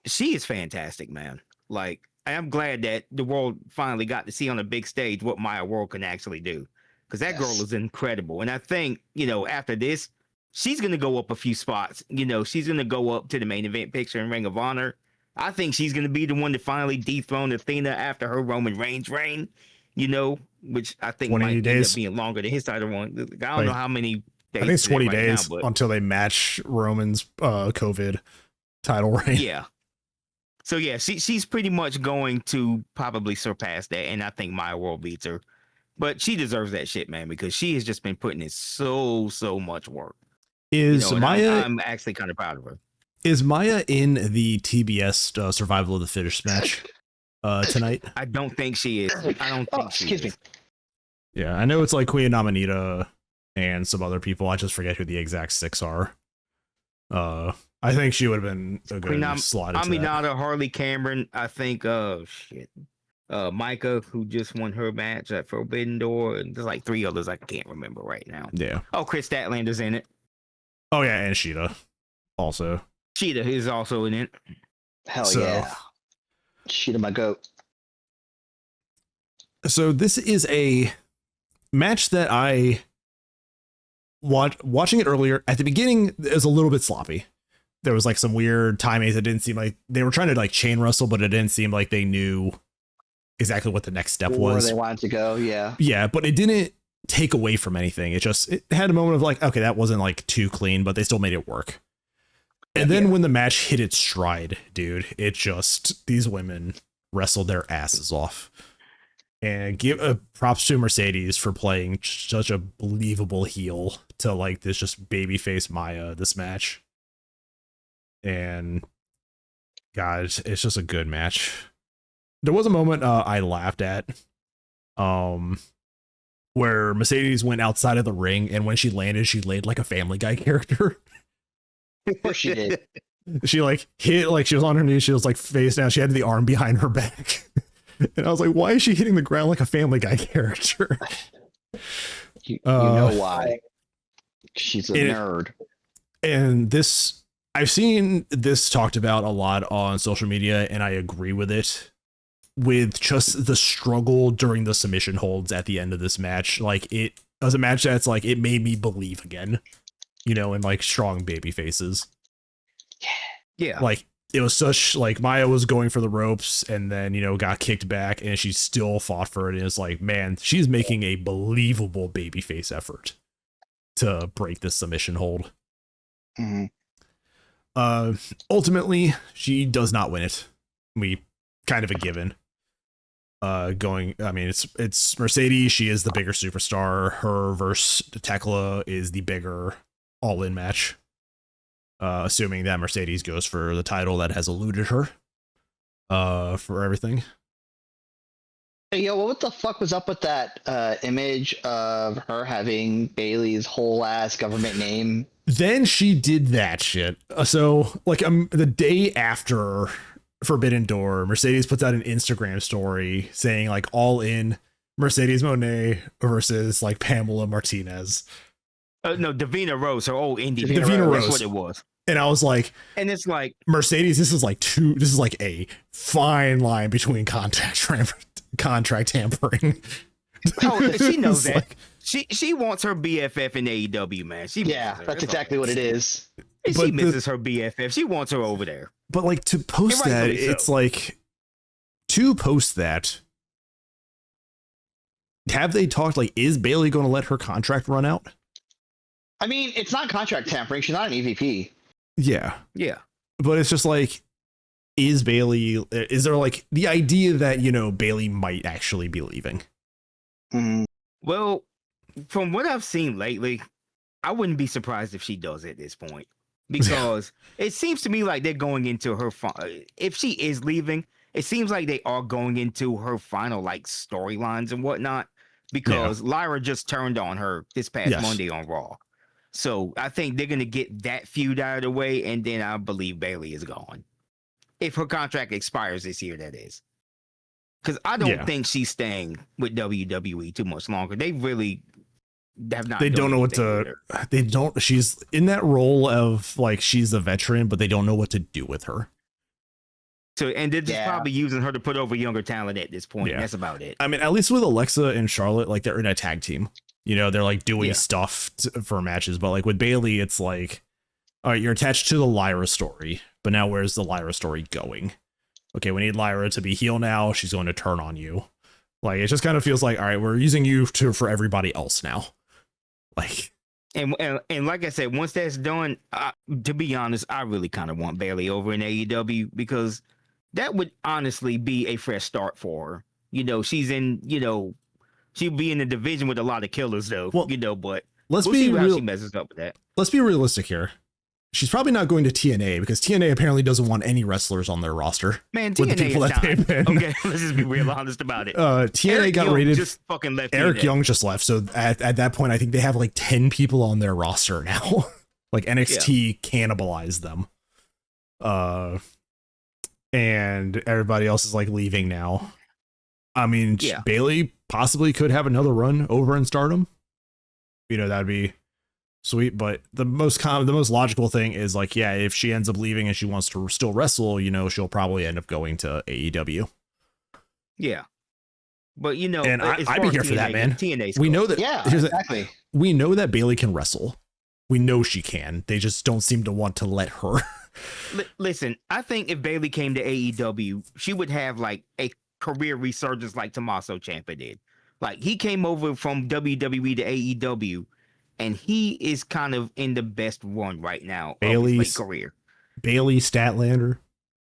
She is fantastic, man. Like, I'm glad that the world finally got to see on a big stage what Maya World can actually do. Because that girl is incredible. And I think, after this, she's going to go up a few spots. She's going to go up to the main event picture in Ring of Honor. I think she's going to be the one to finally dethrone Athena after her Roman Reigns reign, which I think might end up being longer than his title one. I don't know how many. I think it's 20 days until they match Roman's COVID title reign. Yeah. So yeah, she's pretty much going to probably surpass that, and I think Maya World beats her. But she deserves that shit, man, because she has just been putting in so much work. Is Maya? I'm actually kind of proud of her. Is Maya in the TBS Survival of the Fittest match tonight? I don't think she is. I don't think she is. Yeah, I know it's like Queen Amanita and some other people. I just forget who the exact 6 are. I think she would have been a good slot. Aminata, Harley Cameron. I think. Micah, who just won her match at Forbidden Door, and there's like 3 others I can't remember right now. Yeah. Oh, Chris Statlander's in it. Oh yeah, and Sheeta also. Sheeta is also in it. Hell yeah. Sheeta, my goat. So this is a match that I watching it earlier. At the beginning, it was a little bit sloppy. There was like some weird timings. It didn't seem like they were trying to like chain wrestle, but it didn't seem like they knew exactly what the next step was. Where they wanted to go, yeah. Yeah, but it didn't take away from anything. It had a moment of like, okay, that wasn't like too clean, but they still made it work. And then when the match hit its stride, dude, these women wrestled their asses off. And give props to Mercedes for playing such a believable heel to like this just babyface Maya this match. And God, it's just a good match. There was a moment I laughed at where Mercedes went outside of the ring, and when she landed, she laid like a Family Guy character. Of course she did. She like hit, like she was on her knees, she was like face down, she had the arm behind her back. And I was like, why is she hitting the ground like a Family Guy character? You know why. She's a nerd. And I've seen this talked about a lot on social media, and I agree with it. With just the struggle during the submission holds at the end of this match. Like, it was a match that's like, it made me believe again, in like strong baby faces. Yeah. Like, it was such like Maya was going for the ropes and then, got kicked back, and she still fought for it. And it's like, man, she's making a believable babyface effort to break this submission hold. Mm-hmm. Ultimately, she does not win it. We kind of a given. It's Mercedes. She is the bigger superstar. Her versus Tekla is the bigger all-in match. Assuming that Mercedes goes for the title that has eluded her for everything. Hey, yo, what the fuck was up with that image of her having Bailey's whole ass government name? Then she did that shit. So, like, the day after Forbidden Door, Mercedes puts out an Instagram story saying, like, all in Mercedes Moné versus, like, Pamela Martinez. No, Davina Rose, her old indie. Davina Rose. That's what it was. And I was like, and it's like, Mercedes, this is like a fine line between contract tampering. Oh, she knows that. Like, she wants her BFF in AEW, man. That's exactly what it is. She misses her BFF. She wants her over there. But like, to post that, it's like, to post that, have they talked, like, is Bailey going to let her contract run out? I mean, it's not contract tampering. She's not an EVP. Yeah. Yeah. But it's just like, is there like the idea that, Bailey might actually be leaving? Mm. Well, from what I've seen lately, I wouldn't be surprised if she does at this point, because it seems to me like they're going into her. If she is leaving, it seems like they are going into her final like storylines and whatnot, because Lyra just turned on her this past Monday on Raw. So I think they're gonna get that feud out of the way, and then I believe Bayley is gone. If her contract expires this year, that is. Because I don't think she's staying with WWE too much longer. They really have not. They don't know what to. They don't. She's in that role of like she's a veteran, but they don't know what to do with her. So, and they're just probably using her to put over younger talent at this point. Yeah. That's about it. I mean, at least with Alexa and Charlotte, like they're in a tag team. You know, they're like doing stuff for matches. But like with Bayley, it's like, all right, you're attached to the Lyra story, but now where's the Lyra story going? Okay, we need Lyra to be heel now. She's going to turn on you. Like, it just kind of feels like, all right, we're using you for everybody else now. Like, and like I said, once that's done, to be honest, I really kind of want Bayley over in AEW, because that would honestly be a fresh start for her. You know, she's in, you know, she'll be in the division with a lot of killers though, but we'll see how she messes up with that. Let's be realistic here. She's probably not going to TNA, because TNA apparently doesn't want any wrestlers on their roster. Man, TNA is done. Okay, let's just be real honest about it. TNA Eric got Young rated. Just fucking left. Eric TNA. Young just left, so at that point, I think they have like 10 people on their roster now. Like NXT cannibalized them. And everybody else is like leaving now. I mean, Bayley possibly could have another run over in Stardom. You know, that'd be sweet, but the most logical thing is like, yeah, if she ends up leaving and she wants to still wrestle, you know, she'll probably end up going to AEW. Yeah, but you know, and I'd be here for that, man. TNA's we know that. Exactly. We know that Bayley can wrestle. We know she can. They just don't seem to want to let her. Listen, I think if Bayley came to AEW, she would have like a career resurgence like Tommaso Ciampa did. Like, he came over from WWE to AEW, and he is kind of in the best run right now of his career. Bayley Statlander,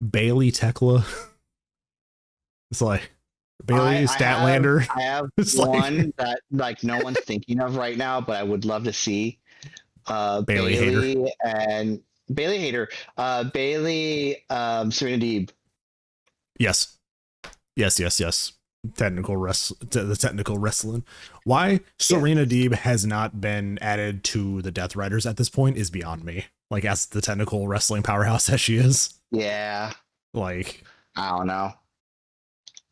Bayley Tekla. It's like Bayley Statlander. I have one that like no one's thinking of right now, but I would love to see. Bayley Hater. And Bayley Hater. Bayley Serena Deeb. Yes. The technical wrestling. Why Serena Deeb has not been added to the Death Riders at this point is beyond me. Like, as the technical wrestling powerhouse as she is. Yeah. Like, I don't know.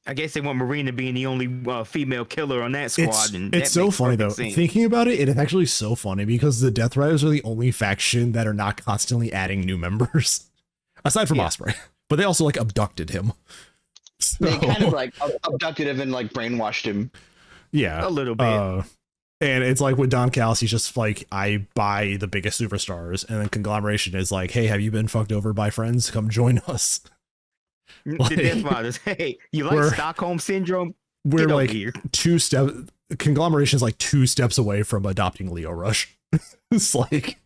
I guess they want Marina being the only female killer on that squad. It's so funny though. Thinking about it, it's actually so funny because the Death Riders are the only faction that are not constantly adding new members, aside from Ospreay. But they also like abducted him. So, they kind of like abducted him and like brainwashed him. Yeah, a little bit. And it's like with Don Callis, he's just like, I buy the biggest superstars, and then Conglomeration is like, hey, have you been fucked over by friends? Come join us. Like, the Death Riders, hey, you like Stockholm Syndrome? We're like here. 2 steps. Conglomeration is like 2 steps away from adopting Leo Rush. It's like,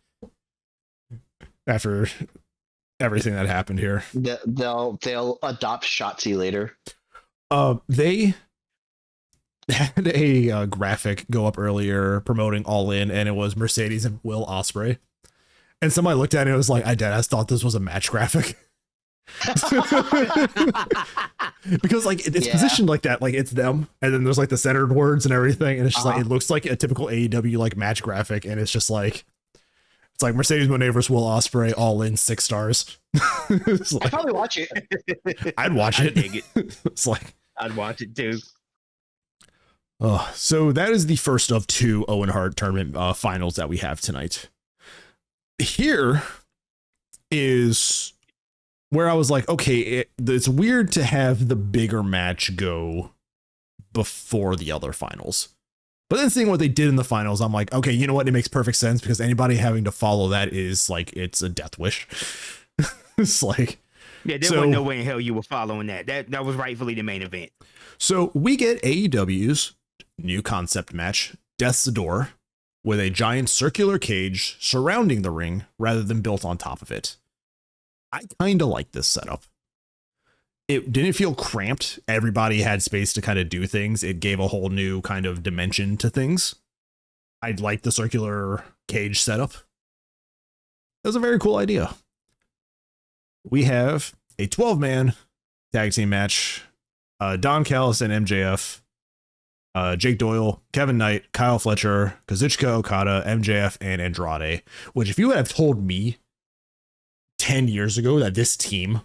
after everything that happened here, they'll adopt Shotzi later. They had a graphic go up earlier promoting All In, and it was Mercedes and Will Ospreay, and somebody looked at it and was like, I deadass thought this was a match graphic. Because like it's positioned like that, like it's them, and then there's like the centered words and everything, and it's just like, it looks like a typical AEW like match graphic, and it's just like, it's like Mercedes Moné versus Will Ospreay, All In, 6 stars. Like, I'd probably watch it. I'd watch it. Dig it. It's like, I'd watch it too. So that is the first of 2 Owen Hart tournament finals that we have tonight. Here is where I was like, okay, it's weird to have the bigger match go before the other finals. But then seeing what they did in the finals, I'm like, okay, you know what? It makes perfect sense, because anybody having to follow that is like, it's a death wish. It's like, yeah, there wasn't no way in hell you were following that. That was rightfully the main event. So we get AEW's new concept match, Death's Door, with a giant circular cage surrounding the ring rather than built on top of it. I kind of like this setup. It didn't feel cramped. Everybody had space to kind of do things. It gave a whole new kind of dimension to things. I like the circular cage setup. It was a very cool idea. We have a 12-man tag team match. Don Callis and MJF, Jake Doyle, Kevin Knight, Kyle Fletcher, Kazuchika Okada, MJF, and Andrade. Which, if you would have told me 10 years ago that this team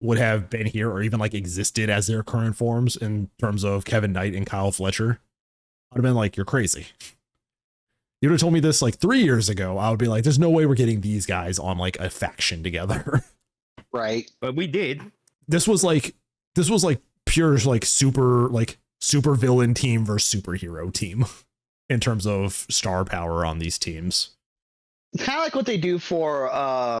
would have been here or even like existed as their current forms in terms of Kevin Knight and Kyle Fletcher, I'd have been like, you're crazy. You would have told me this like 3 years ago, I would be like, there's no way we're getting these guys on like a faction together. Right. But we did. This was like pure like super villain team versus superhero team in terms of star power on these teams. It's kind of like what they do for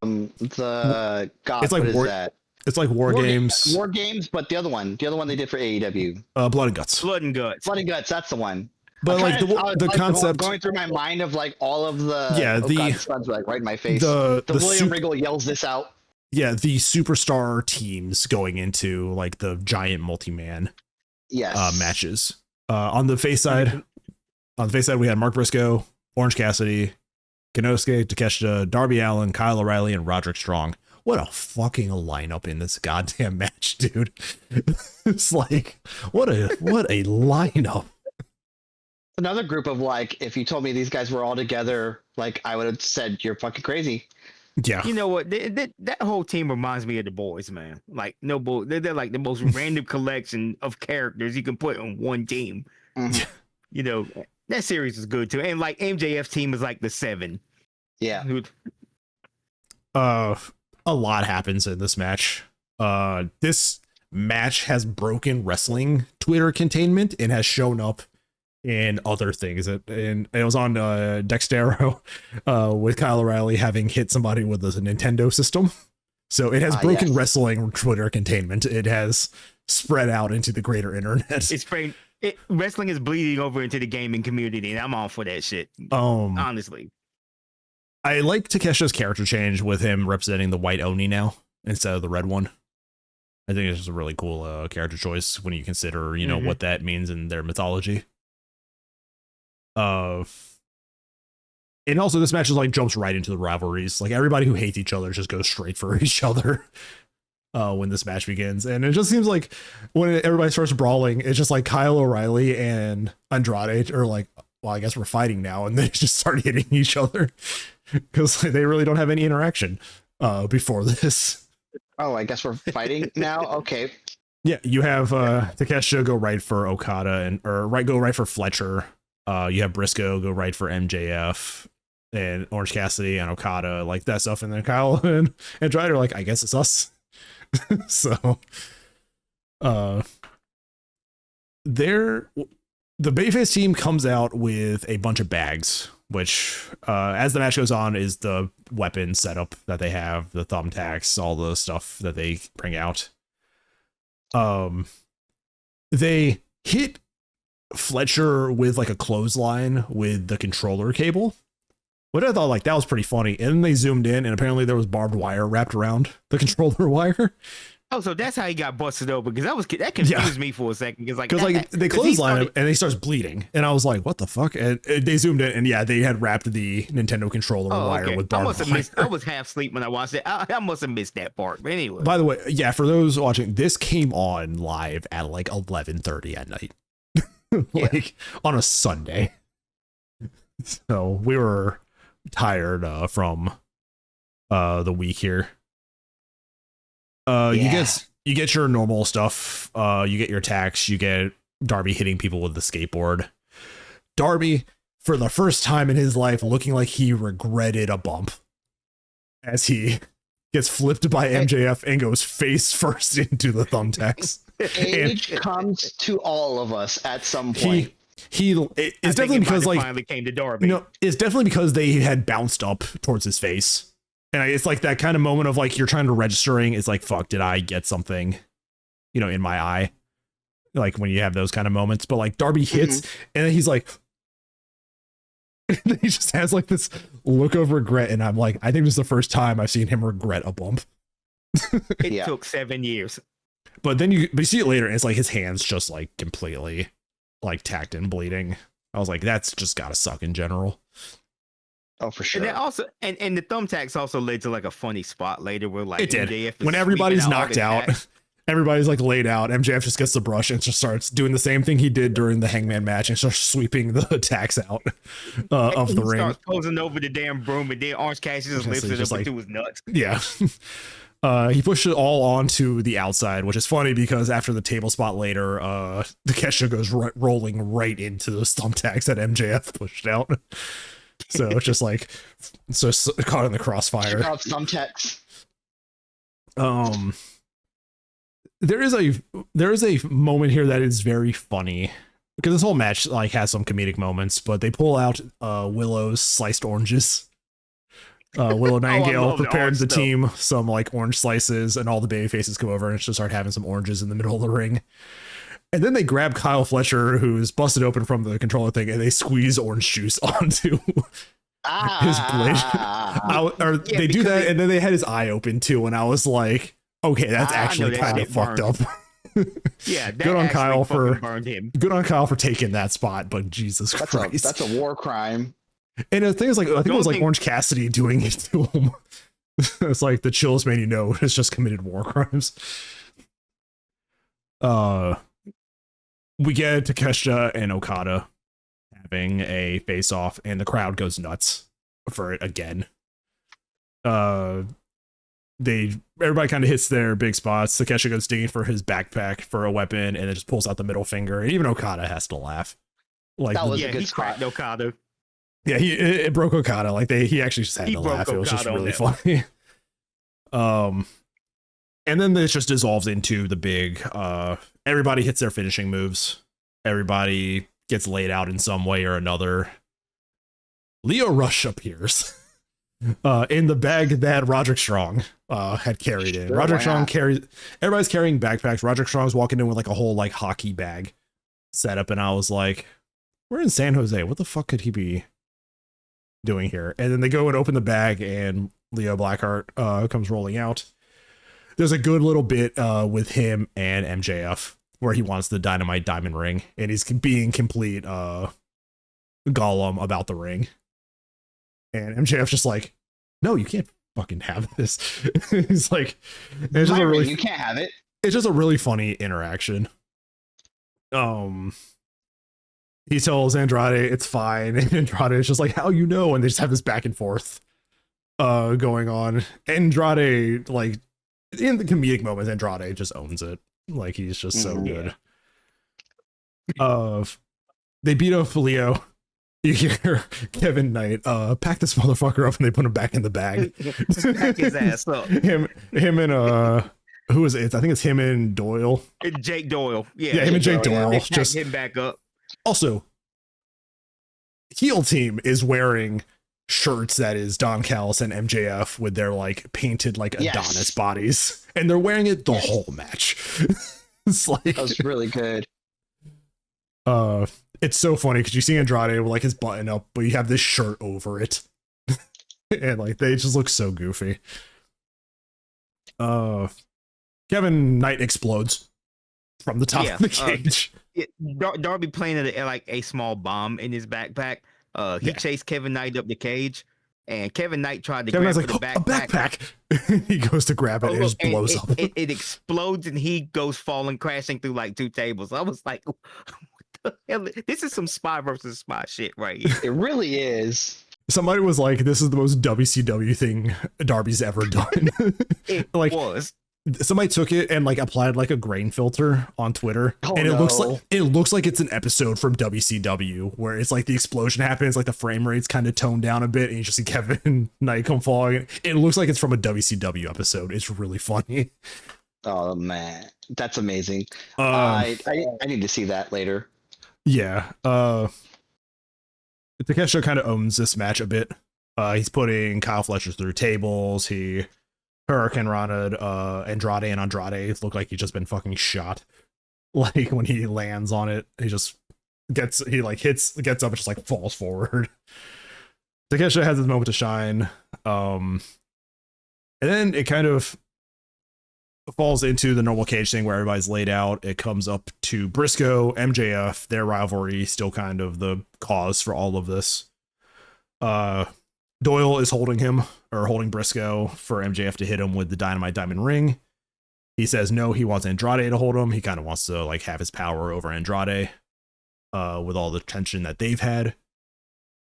the God. It's like what is war, that? It's like war games. War games, but the other one they did for AEW. Blood and Guts. Blood and Guts. Blood and Guts. That's the one. But like the concept going through my mind of like all of the the sons like right in my face. The William Regal yells this out. Yeah, the superstar teams going into like the giant multi-man matches. On the face side, we had Mark Briscoe, Orange Cassidy, Kenosuke Takeshita, Darby Allin, Kyle O'Reilly, and Roderick Strong. What a fucking lineup in this goddamn match, dude. It's like what a lineup. Another group of like, if you told me these guys were all together, like I would have said you're fucking crazy. Yeah. You know what? That whole team reminds me of the boys, man. Like no bull. They're like the most random collection of characters you can put on one team. Mm-hmm. You know, that series is good too. And like MJF's team is like the 7. Yeah. A lot happens in this match. This match has broken wrestling Twitter containment and has shown up in other things. And it was on Dextero with Kyle O'Reilly having hit somebody with a Nintendo system. So it has broken wrestling Twitter containment. It has spread out into the greater internet. Wrestling is bleeding over into the gaming community, and I'm all for that shit. Honestly. I like Takesha's character change with him representing the white Oni now instead of the red one. I think it's just a really cool character choice when you consider, you know, what that means in their mythology. And also this match is like jumps right into the rivalries. Like everybody who hates each other just goes straight for each other when this match begins. And it just seems like when everybody starts brawling, it's just like Kyle O'Reilly and Andrade are like, well, I guess we're fighting now. And they just start hitting each other because they really don't have any interaction before this. Oh, I guess we're fighting now. Okay. Yeah, you have Takesha go right for Okada go right for Fletcher. You have Briscoe go right for MJF and Orange Cassidy and Okada, like that stuff. And then Kyle and Andrade are like, I guess it's us. So, the Bayface team comes out with a bunch of bags, which, as the match goes on, is the weapon setup that they have, the thumbtacks, all the stuff that they bring out. They hit Fletcher with like a clothesline with the controller cable. What I thought, like, that was pretty funny. And then they zoomed in, and apparently there was barbed wire wrapped around the controller wire. Oh, so that's how he got busted open, because that confused me for a second. Because they clothesline him and he starts bleeding, and I was like, "What the fuck?" And they zoomed in, and yeah, they had wrapped the Nintendo controller wire with barbed wire. I was half asleep when I watched it. I must have missed that part. But anyway, by the way, yeah, for those watching, this came on live at like 11:30 at night, like on a Sunday. So we were tired from the week here. You get your normal stuff. You get your attacks. You get Darby hitting people with the skateboard. Darby, for the first time in his life, looking like he regretted a bump as he gets flipped by MJF and goes face first into the thumbtacks. Age comes to all of us at some point. It's definitely because like finally came to Darby. No, it's definitely because they had bounced up towards his face. And it's like that kind of moment of like, you're trying to registering. It's like, fuck, did I get something, in my eye? Like when you have those kind of moments, but like Darby hits and then he's like, he just has like this look of regret. And I'm like, I think this is the first time I've seen him regret a bump. It took 7 years. But then you see it later and it's like his hands just like completely like tacked and bleeding. I was like, that's just gotta suck in general. Oh, for sure. And then also, and the thumbtacks also led to like a funny spot later where like It did. MJF is When everybody's sweeping all knocked the out, tacks. everybody's like laid out. MJF just gets the brush and just starts doing the same thing he did during the Hangman match and starts sweeping the attacks out of And the he ring. starts posing over the damn broom, and then Orange Cassidy just lifts it just up like- into his nuts. Yeah. He pushed it all onto the outside, which is funny because after the table spot later, Takeshita goes rolling right into those thumbtacks that MJF pushed out. So it's just like so caught in the crossfire. Check out thumbtacks. There is a moment here that is very funny because this whole match like has some comedic moments, but they pull out Willow's sliced oranges. Willow Nightingale love the prepared orange the stuff. team some like orange slices, and all the baby faces come over and just start having some oranges in the middle of the ring. And then they grab Kyle Fletcher, who's busted open from the controller thing, and they squeeze orange juice onto his blade. They do that, and then they had his eye open too, and I was like, okay, that's actually kind of fucked up. Yeah, that Good on actually Kyle fucking for burned him. good on Kyle for taking that spot, but Jesus Christ. That's a war crime. And the thing is, like, I think it was like Orange Cassidy doing it to him. It's like the chillest man you know has just committed war crimes. We get Takeshita and Okada having a face off, and the crowd goes nuts for it again. Everybody kind of hits their big spots. Takeshita goes digging for his backpack for a weapon, and then just pulls out the middle finger. And even Okada has to laugh. Like That was a Yeah, good he spot. cracked Okada. yeah, it broke Okada. Like he actually just had He to broke laugh. It was just Okada on really that funny. And then this just dissolves into the big. Everybody hits their finishing moves. Everybody gets laid out in some way or another. Leo Rush appears in the bag that Roderick Strong had carried in. Sure, Roderick why Strong not? carries. Everybody's carrying backpacks. Roderick Strong's walking in with like a whole like hockey bag set up, and I was like, "We're in San Jose. What the fuck could he be doing here?" And then they go and open the bag, and Leo Blackheart comes rolling out. There's a good little bit with him and MJF where he wants the Dynamite Diamond Ring, and he's being complete Gollum about the ring. And MJF's just like, "No, you can't fucking have this." He's like, it's just My a ring, really, you can't have it. it's just a really funny interaction. He tells Andrade it's fine, and Andrade is just like, "How you know?" And they just have this back and forth going on. Andrade, like, in the comedic moments, Andrade just owns it. Like, he's just so good. They beat up Leo. You hear Kevin Knight pack this motherfucker up, and they put him back in the bag. Pack his ass up. him and who is it? I think it's him and Doyle. Jake Doyle. Yeah, Yeah, him and Jake Doyle, Doyle. They packed Just him back up. also, heel team is wearing shirts that is Don Callis and MJF with their like painted like Yes. Adonis bodies, and they're wearing it the whole match. It's like That was really good. it's so funny because you see Andrade with like his button up, but you have this shirt over it, and like they just look so goofy. Kevin Knight explodes from the top Yeah, of the cage. Darby planted like a small bomb in his backpack. He Yeah. chased Kevin Knight up the cage, and Kevin Knight tried to Kevin grab Knight's for like, the "Oh, a backpack!" He goes to grab it and it just blows up. It explodes, and he goes falling, crashing through like two tables. I was like, "What the hell? This is some spy versus spy shit right here." It really is. Somebody was like, "This is the most WCW thing Darby's ever done." It Like, was. somebody took it and like applied like a grain filter on Twitter, Oh, and it no. looks like it's an episode from WCW where it's like the explosion happens, like the frame rate's kind of toned down a bit, and you just see Kevin Knight come falling. It looks like it's from a WCW episode. It's really funny. Oh man, that's amazing. Um, I need to see that later. Yeah. Takeshita kind of owns this match a bit. He's putting Kyle Fletcher through tables. He Hurricane Ronald, Andrade and Andrade look like he's just been fucking shot. Like when he lands on it, he just gets up and just like falls forward. Takeshita has his moment to shine. And then it kind of falls into the normal cage thing where everybody's laid out. It comes up to Briscoe, MJF, their rivalry, still kind of the cause for all of this. Doyle is holding Briscoe for MJF to hit him with the Dynamite Diamond Ring. He says no, he wants Andrade to hold him. He kind of wants to like have his power over Andrade with all the tension that they've had.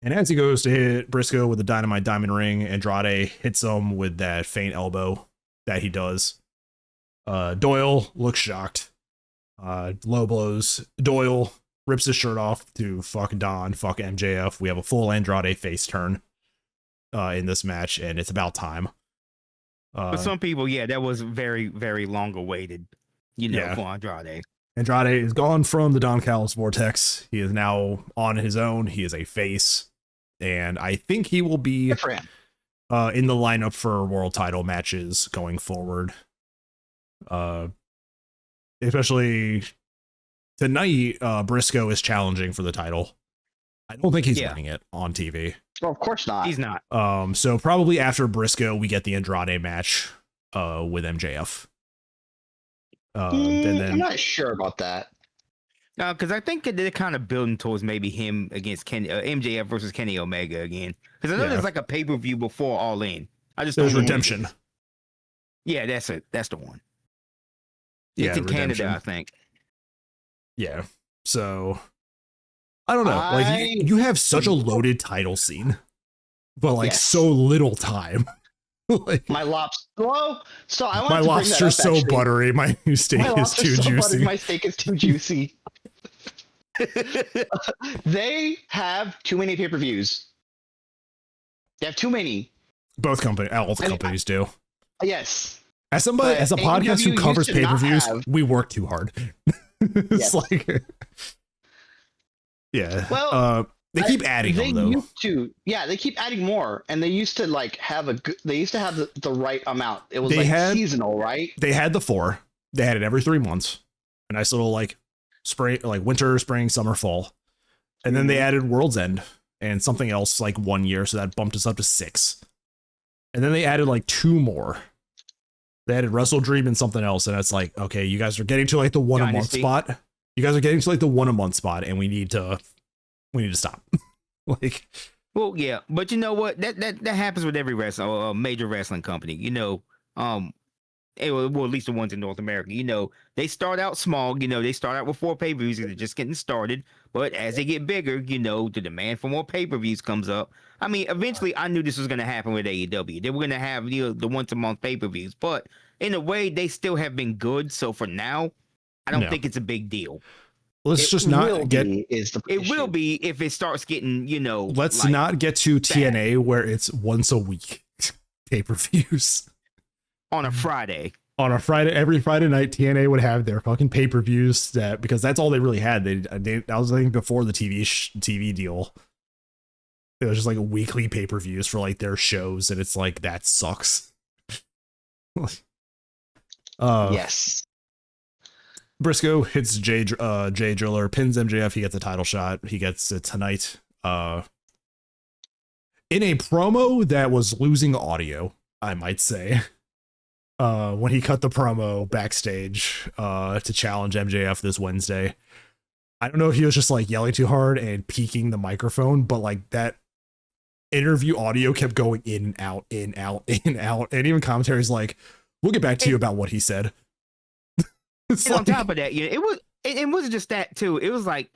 And as he goes to hit Briscoe with the Dynamite Diamond Ring, Andrade hits him with that feint elbow that he does. Doyle looks shocked. Low blows. Doyle rips his shirt off to fuck Don, fuck MJF. We have a full Andrade face turn in this match, and it's about time. For some people, yeah, that was very, very long awaited, for Andrade. Andrade is gone from the Don Callis Vortex. He is now on his own. He is a face, and I think he will be in the lineup for world title matches going forward. Especially tonight, Briscoe is challenging for the title. I don't think he's winning it on TV. Well, of course not. He's not. So probably after Briscoe, we get the Andrade match with MJF. And then, I'm not sure about that. Because I think they're kind of building towards maybe him against MJF versus Kenny Omega again. Because I know there's like a pay-per-view before All In. There's Redemption. Yeah, that's it. That's the one. Yeah, it's in Redemption. Canada, I think. Yeah. So I don't know. Like you have such a loaded title scene, but like so little time. Like, my lobster. Well, so I want my lobster's so buttery. My steak is too juicy. My steak is too juicy. They have too many pay-per-views. They have too many. All companies do. Yes. As a podcast who covers pay-per-views, we work too hard. It's like, yeah. Well, they keep adding them though. They keep adding more, and they used to like have the right amount. It was seasonal, right? They had the 4. They had it every 3 months. A nice little like spring, like winter, spring, summer, fall, and then they added World's End and something else like 1 year, so that bumped us up to 6. And then they added like 2 more. They added Wrestle Dream and something else, and it's like, okay, you guys are getting to like the one Dynasty. a month spot. You guys are getting to like the 1 a month spot, and we need to stop. Like, well, yeah, but you know what? That happens with every major wrestling company. Well, at least the ones in North America. They start out small. They start out with 4 pay-per-views. They're just getting started. But as they get bigger, the demand for more pay-per-views comes up. I mean, eventually, I knew this was going to happen with AEW. They were going to have the once-a-month pay-per-views. But in a way, they still have been good. So for now, I don't think it's a big deal. Let's just not get. It will be if it starts getting, Let's not get to TNA where it's once a week pay-per-views. On a Friday. Every Friday night, TNA would have their fucking pay-per-views because that's all they really had. That was, I think, before the TV deal. It was just like weekly pay-per-views for like their shows, and it's like that sucks. Yes. Briscoe hits Jay Driller, pins MJF. He gets a title shot. He gets it tonight. In a promo that was losing audio, I might say. When he cut the promo backstage to challenge MJF this Wednesday. I don't know if he was just like yelling too hard and peaking the microphone, but like that interview audio kept going in and out, in, out, in, out. And even commentary's like, we'll get back to you about what he said. And on top of that, it wasn't just that too. It was like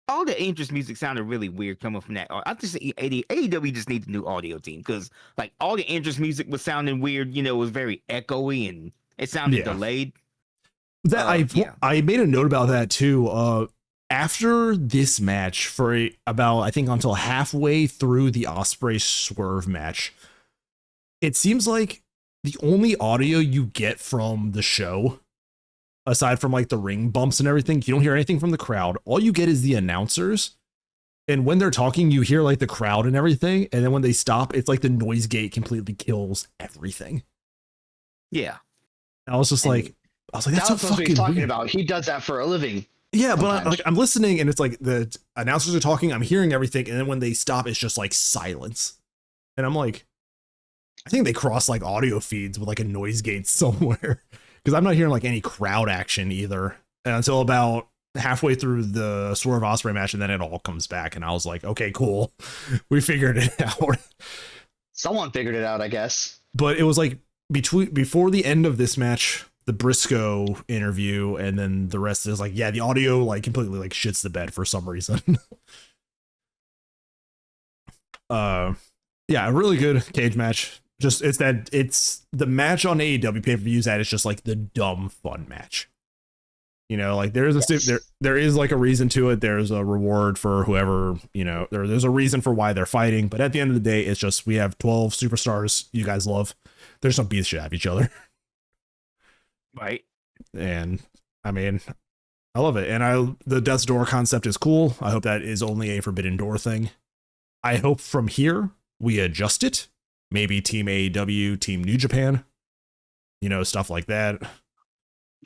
all the entrance music sounded really weird coming from that. I just AEW just needs a new audio team because like all the entrance music was sounding weird. It was very echoey and it sounded delayed. I made a note about that too. After this match, for about I think until halfway through the Ospreay Swerve match, it seems like the only audio you get from the show, aside from like the ring bumps and everything, you don't hear anything from the crowd. All you get is the announcers. And when they're talking, you hear like the crowd and everything. And then when they stop, it's like the noise gate completely kills everything. Yeah. And I was like, that's so fucking what he's talking weird. about. He does that for a living. Yeah, but I'm listening and it's like the announcers are talking, I'm hearing everything. And then when they stop, it's just like silence. And I'm like, I think they cross like audio feeds with like a noise gate somewhere. because I'm not hearing like any crowd action either until about halfway through the Swerve Osprey match, and then it all comes back, and I was like, okay, cool, we figured it out. Someone figured it out, I guess. But it was like before the end of this match, the Briscoe interview, and then the rest is like, yeah, the audio like completely like shits the bed for some reason. Yeah, a really good cage match. Just it's the match on AEW pay-per-views that is just like the dumb fun match. You know, like there is like a reason to it. There's a reward for whoever, you know, there's a reason for why they're fighting. But at the end of the day, it's just we have 12 superstars you guys love. There's some beat shit out of each other. Right. And I mean, I love it. And the Death's Door concept is cool. I hope that is only a Forbidden Door thing. I hope from here we adjust it. Maybe Team AEW, Team New Japan, you know, stuff like that. That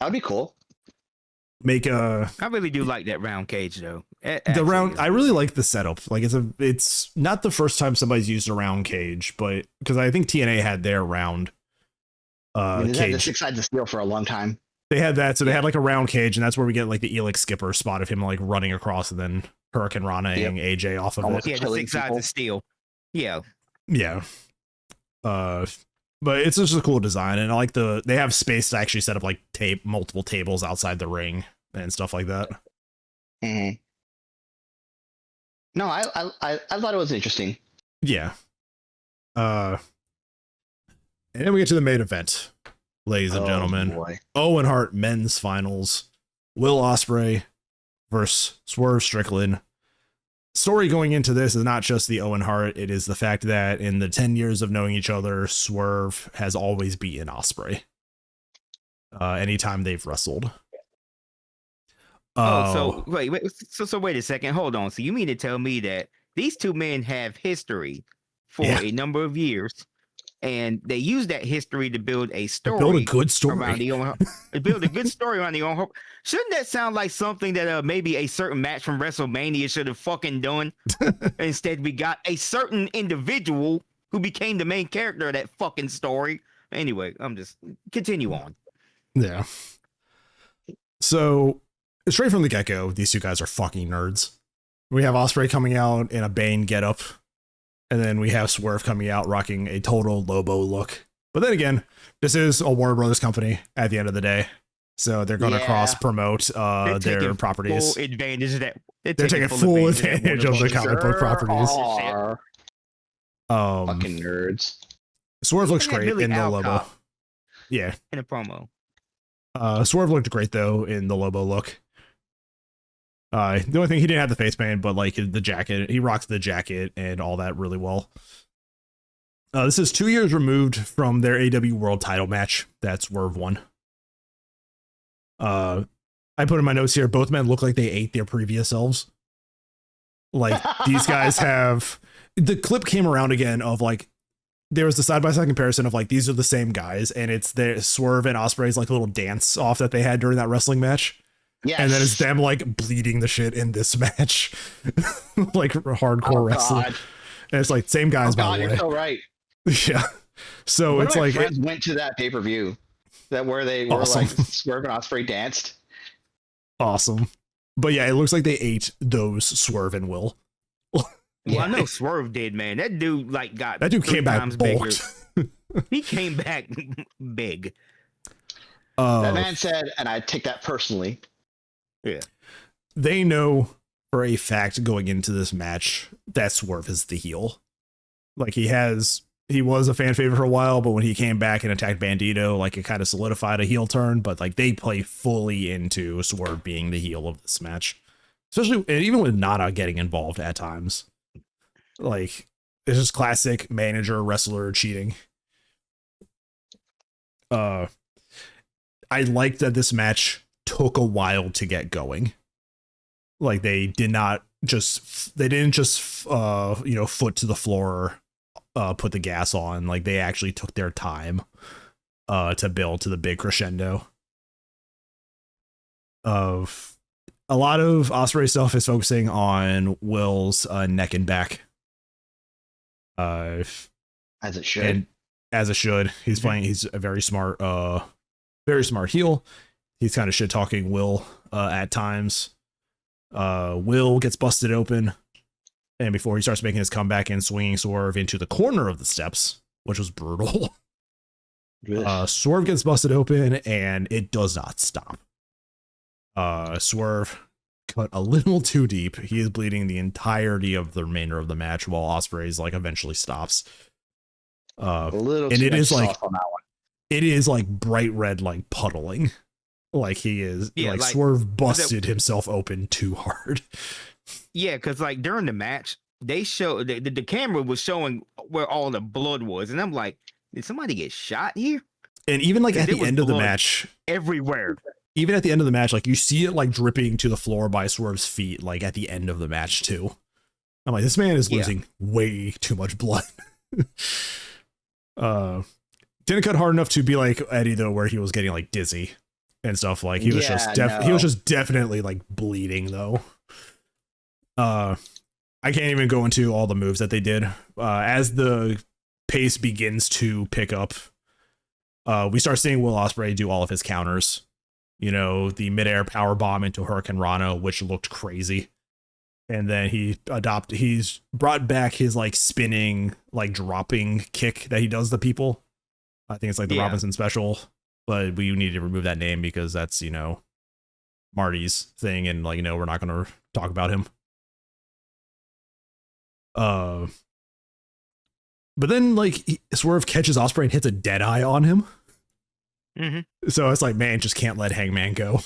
would be cool. I really do like that round cage though. The round, I really like the setup. Like it's not the first time somebody's used a round cage, but because I think TNA had their round They've cage. had the 6 sides of steel for a long time. They had that, so they had like a round cage, and that's where we get like the Elix Skipper spot of him like running across and then Hurricane Rana-ing AJ off of it. Yeah, the 6 sides of steel. Yeah. Yeah. But it's just a cool design, and I like they have space to actually set up like multiple tables outside the ring and stuff like that. Mm-hmm. No, I thought it was interesting. Yeah. And then we get to the main event, ladies and gentlemen. Boy. Owen Hart men's finals. Will Ospreay versus Swerve Strickland. Story going into this is not just the Owen Hart. It is the fact that in the 10 years of knowing each other, Swerve has always beaten Ospreay. Anytime they've wrestled. So wait, so wait a second. Hold on. So you mean to tell me that these two men have history for a number of years, and they use that history to build a story, build a good story around the Owen Hart. Build a good story around the Owen Hart. Shouldn't that sound like something that maybe a certain match from WrestleMania should have fucking done? Instead, we got a certain individual who became the main character of that fucking story. Anyway, I'm just continue on. Yeah. So straight from the get-go, these two guys are fucking nerds. We have Ospreay coming out in a Bane getup, and then we have Swerve coming out rocking a total Lobo look. But then again, this is a Warner Brothers company at the end of the day, so they're going to cross promote their properties. Full advantage of that. They're taking full advantage of the comic book properties. Fucking nerds. Swerve looks great in the Lobo. Yeah, in a promo. Swerve looked great though in the Lobo look. The only thing, he didn't have the face paint, but like the jacket, he rocks the jacket and all that really well. This is 2 years removed from their AEW World Title match that Swerve won. I put in my notes here, both men look like they ate their previous selves. Like these guys have, the clip came around again of like, there was the side-by-side comparison of like, these are the same guys, and it's their Swerve and Ospreay's like little dance off that they had during that wrestling match. Yes. And then it's them like bleeding the shit in this match. Like hardcore wrestling. God. And it's like same guys, by the way. You're so right. Yeah. So One it's of my like friends went to that pay-per-view that where they were like Swerve and Ospreay danced. Awesome. But yeah, it looks like they ate those Swerve and Will. Well, I know Swerve did, man. That dude like got that dude came back bulked. He came back big. That man said, and I take that personally. Yeah. They know for a fact going into this match that Swerve is the heel. Like he was a fan favorite for a while, but when he came back and attacked Bandito, like it kind of solidified a heel turn, but like they play fully into Swerve being the heel of this match. Especially, and even with Nana getting involved at times. Like, it's just classic manager wrestler cheating. I like that this match took a while to get going. Like they didn't just foot to the floor, put the gas on. Like they actually took their time to build to the big crescendo. Of a lot of Ospreay stuff is focusing on Will's neck and back. As it should. As it should. He's a very smart very smart heel. He's kind of shit talking Will at times. Will gets busted open, and before he starts making his comeback and swinging Swerve into the corner of the steps, which was brutal. Swerve gets busted open, and it does not stop. Swerve cut a little too deep. He is bleeding the entirety of the remainder of the match, while Ospreay's like eventually stops. A little and too it much is like sauce on that one. it is like bright red, like puddling. Like he is like like Swerve busted himself open too hard. Yeah, because like during the match, they showed the camera was showing where all the blood was, and I'm like, did somebody get shot here? And even like at the end of the match, everywhere. Even at the end of the match, like you see it like dripping to the floor by Swerve's feet, like at the end of the match too. I'm like, this man is losing way too much blood. Didn't cut hard enough to be like Eddie though, where he was getting like dizzy and stuff. Like he was he was just definitely like bleeding though. I can't even go into all the moves that they did. As the pace begins to pick up, we start seeing Will Ospreay do all of his counters. You know, the midair power bomb into Hurricane Rana, which looked crazy. And then he's brought back his like spinning, like dropping kick that he does to people. I think it's like the Robinson special, but we need to remove that name because that's, you know, Marty's thing. And like, you know, we're not going to talk about him. But then like Swerve catches Ospreay and hits a dead eye on him. Mm-hmm. So it's like, man, just can't let Hangman go.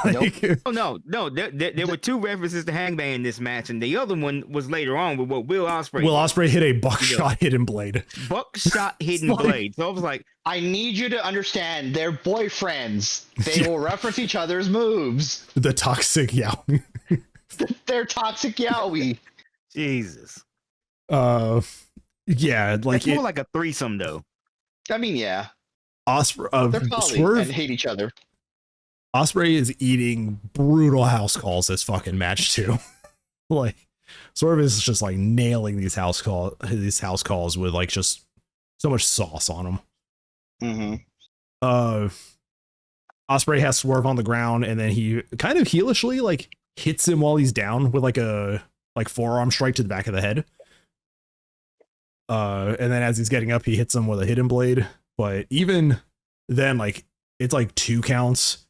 Like, nope. Oh no, there were two references to Hangman in this match, and the other one was later on with what Will Ospreay hit a buckshot hidden blade. Buckshot hidden blade. So I was like, I need you to understand, they're boyfriends. They will reference each other's moves. The toxic yowie. They're toxic yowie. Jesus. Yeah, like it's more like a threesome though. I mean, yeah. They're Swerve and hate each other. Ospreay is eating brutal house calls this fucking match too. Like Swerve is just like nailing these house calls with like just so much sauce on them. Mm-hmm. Ospreay has Swerve on the ground, and then he kind of heelishly like hits him while he's down with like a forearm strike to the back of the head. And then as he's getting up, he hits him with a hidden blade. But even then, like it's like 2 counts.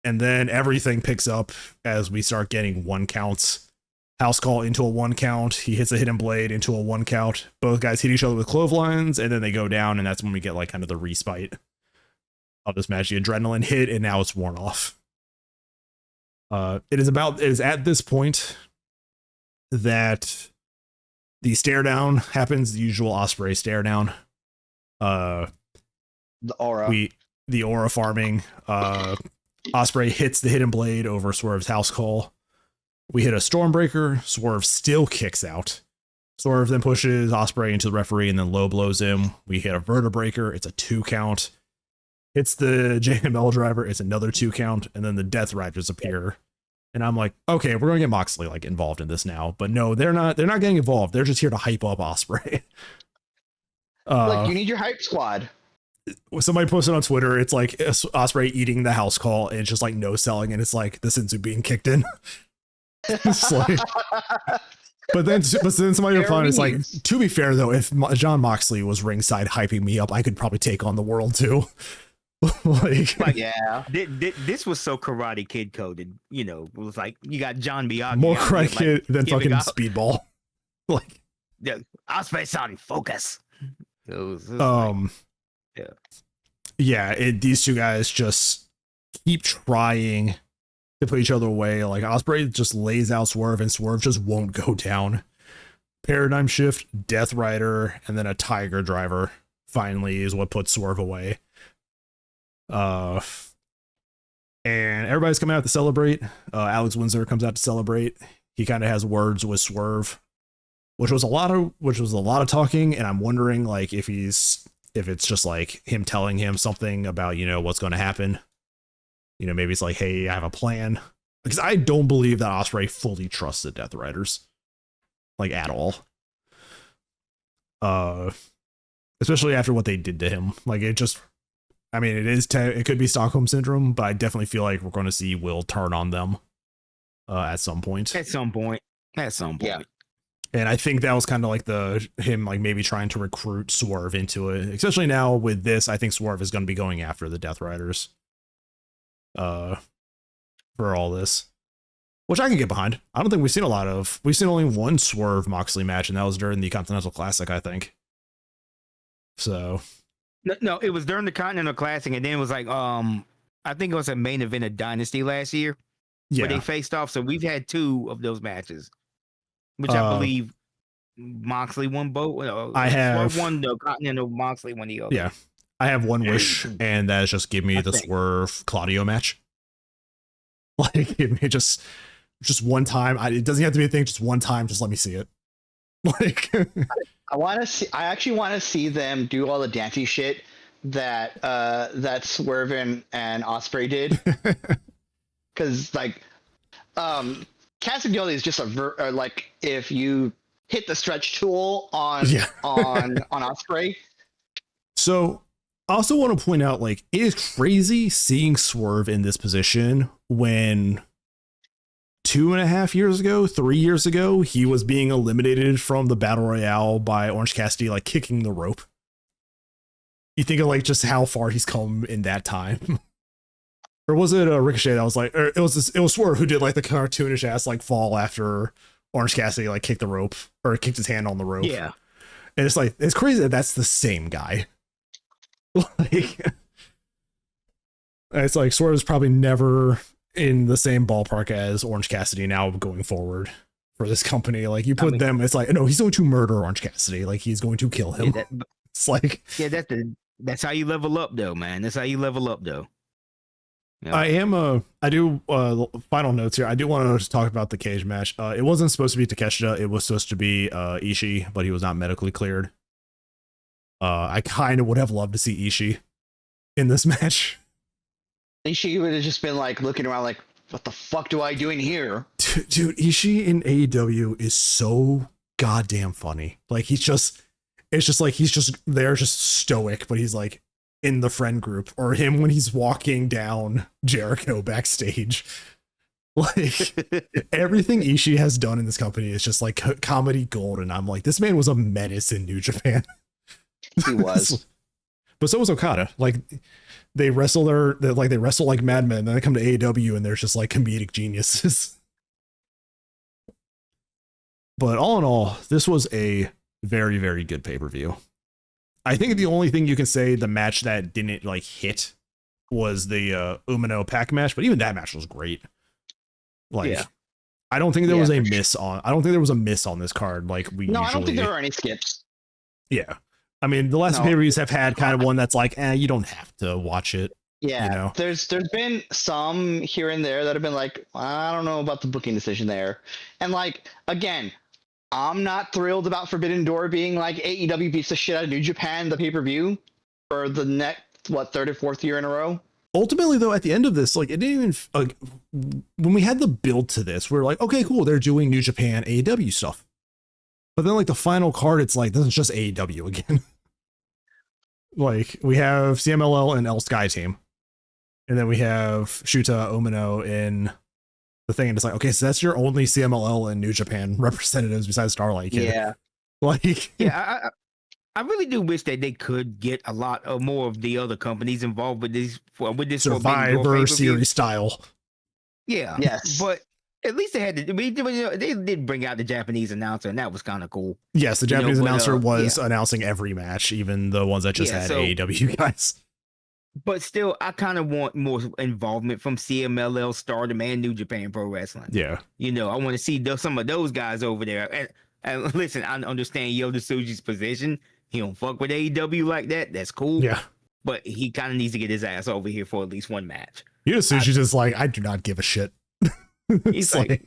And then everything picks up as we start getting 1 counts. House call into a 1 count. He hits a hidden blade into a 1 count. Both guys hit each other with clotheslines, and then they go down, and that's when we get like kind of the respite of this match. The adrenaline hit, and now it's worn off. It is at this point that the stare down happens, the usual Ospreay stare down. The aura farming. Ospreay hits the hidden blade over Swerve's house call. We hit a Stormbreaker. Swerve still kicks out. Swerve then pushes Ospreay into the referee and then low blows him. We hit a Vertebreaker. It's a 2 count. Hits the JML driver. It's another 2 count. And then the Death Riders appear. And I'm like, okay, we're going to get Moxley like involved in this now. But no, they're not getting involved. They're just here to hype up Ospreay. Look, you need your hype squad. Somebody posted on Twitter, it's like Ospreay eating the house call, and it's just like no selling, and it's like the Senzu being kicked in. It's like, but then somebody replied, it's like, to be fair though, if John Moxley was ringside hyping me up, I could probably take on the world too. like yeah, this was so Karate Kid coded. You know, it was like you got John Miyagi more Karate Kid than fucking out. Speedball. Like, yeah, Ospreay sounding focus. It was these two guys just keep trying to put each other away. Like Ospreay just lays out Swerve, and Swerve just won't go down. Paradigm shift, Death Rider, and then a Tiger Driver finally is what puts Swerve away. And everybody's coming out to celebrate. Alex Windsor comes out to celebrate. He kind of has words with Swerve, which was a lot of talking, and I'm wondering like if it's just like him telling him something about, you know, what's going to happen. You know, maybe it's like, hey, I have a plan. Because I don't believe that Ospreay fully trusts the Death Riders. Like, at all. Especially after what they did to him. Like, it just I mean, it could be Stockholm syndrome, but I definitely feel like we're going to see Will turn on them at some point. At some point. Yeah. And I think that was kind of like him like maybe trying to recruit Swerve into it, especially now with this. I think Swerve is going to be going after the Death Riders for all this, which I can get behind. I don't think we've seen only one Swerve Moxley match, and that was during the Continental Classic, I think. So no, it was during the Continental Classic, and then it was like I think it was a main event of Dynasty last year where they faced off. So we've had 2 of those matches, which I believe Moxley won both. Swerve won the Continental, Moxley won the other. Yeah, I have one wish, and that is just give me the Swerve Claudio match. Like, give me just one time. It doesn't have to be a thing. Just one time. Just let me see it. Like, I actually want to see them do all the dancey shit that Swerve and Ospreay did. Because like, Castagnoli is just like if you hit the stretch tool on Ospreay. So I also want to point out, like, it is crazy seeing Swerve in this position when 2.5 years ago, 3 years ago, he was being eliminated from the Battle Royale by Orange Cassidy, like kicking the rope. You think of like just how far he's come in that time. Or was it a Ricochet that was like, or it was Swerve who did like the cartoonish ass like fall after Orange Cassidy like kicked the rope or kicked his hand on the rope. Yeah. And it's like, it's crazy that that's the same guy. Like, it's like Swerve is probably never in the same ballpark as Orange Cassidy now going forward for this company. Like, you put them, it's like, no, he's going to murder Orange Cassidy. Like, he's going to kill him. Yeah, it's like, yeah, that's how you level up though, man. That's how you level up though. Yeah. I do final notes here. I do want to talk about the cage match. It wasn't supposed to be Takeshita. It was supposed to be Ishii, but he was not medically cleared. I kind of would have loved to see Ishii in this match. Ishii would have just been like looking around like, what the fuck do I do in here? Dude, Ishii in AEW is so goddamn funny. Like, it's just like he's just there, just stoic, but he's like in the friend group, or him when he's walking down Jericho backstage. Like, everything Ishii has done in this company is just like comedy gold, and I'm like, this man was a menace in New Japan. He was. But so was Okada. Like, they wrestle they wrestle like madmen, and then they come to AEW and there's just like comedic geniuses. But all in all, this was a very, very good pay-per-view. I think the only thing you can say the match that didn't like hit was the Umino Pac match, but even that match was great. Like, yeah. I don't think there was a miss on. I don't think there was a miss on this card. Like we. No, usually... I don't think there were any skips. Yeah, I mean, the last pay-per-views have had kind of one that's like, you don't have to watch it. Yeah, you know? There's been some here and there that have been like, I don't know about the booking decision there, and like again. I'm not thrilled about Forbidden Door being like AEW beats the shit out of New Japan, the pay-per-view, for the next, third or fourth year in a row. Ultimately, though, at the end of this, like, it didn't even, when we had the build to this, we were like, okay, cool, they're doing New Japan AEW stuff. But then, like, the final card, it's like, this is just AEW again. Like, we have CMLL and L Sky Team. And then we have Shuta Umino in the thing, and it's like, okay, so that's your only CMLL and New Japan representatives besides Starlight Kid. Yeah, like, yeah, I really do wish that they could get a lot of more of the other companies involved with this Survivor Series style. Yeah, yes, but at least they had to. They did bring out the Japanese announcer, and that was kind of cool. Yes, the Japanese announcer was announcing every match, even the ones that just had AEW guys. But still, I kind of want more involvement from CMLL, Stardom, and New Japan Pro Wrestling. Yeah. I want to see some of those guys over there. And listen, I understand Yoda Tsuji's position. He don't fuck with AEW like that. That's cool. Yeah. But he kind of needs to get his ass over here for at least one match. Yoda Tsuji's just like, I do not give a shit. He's like,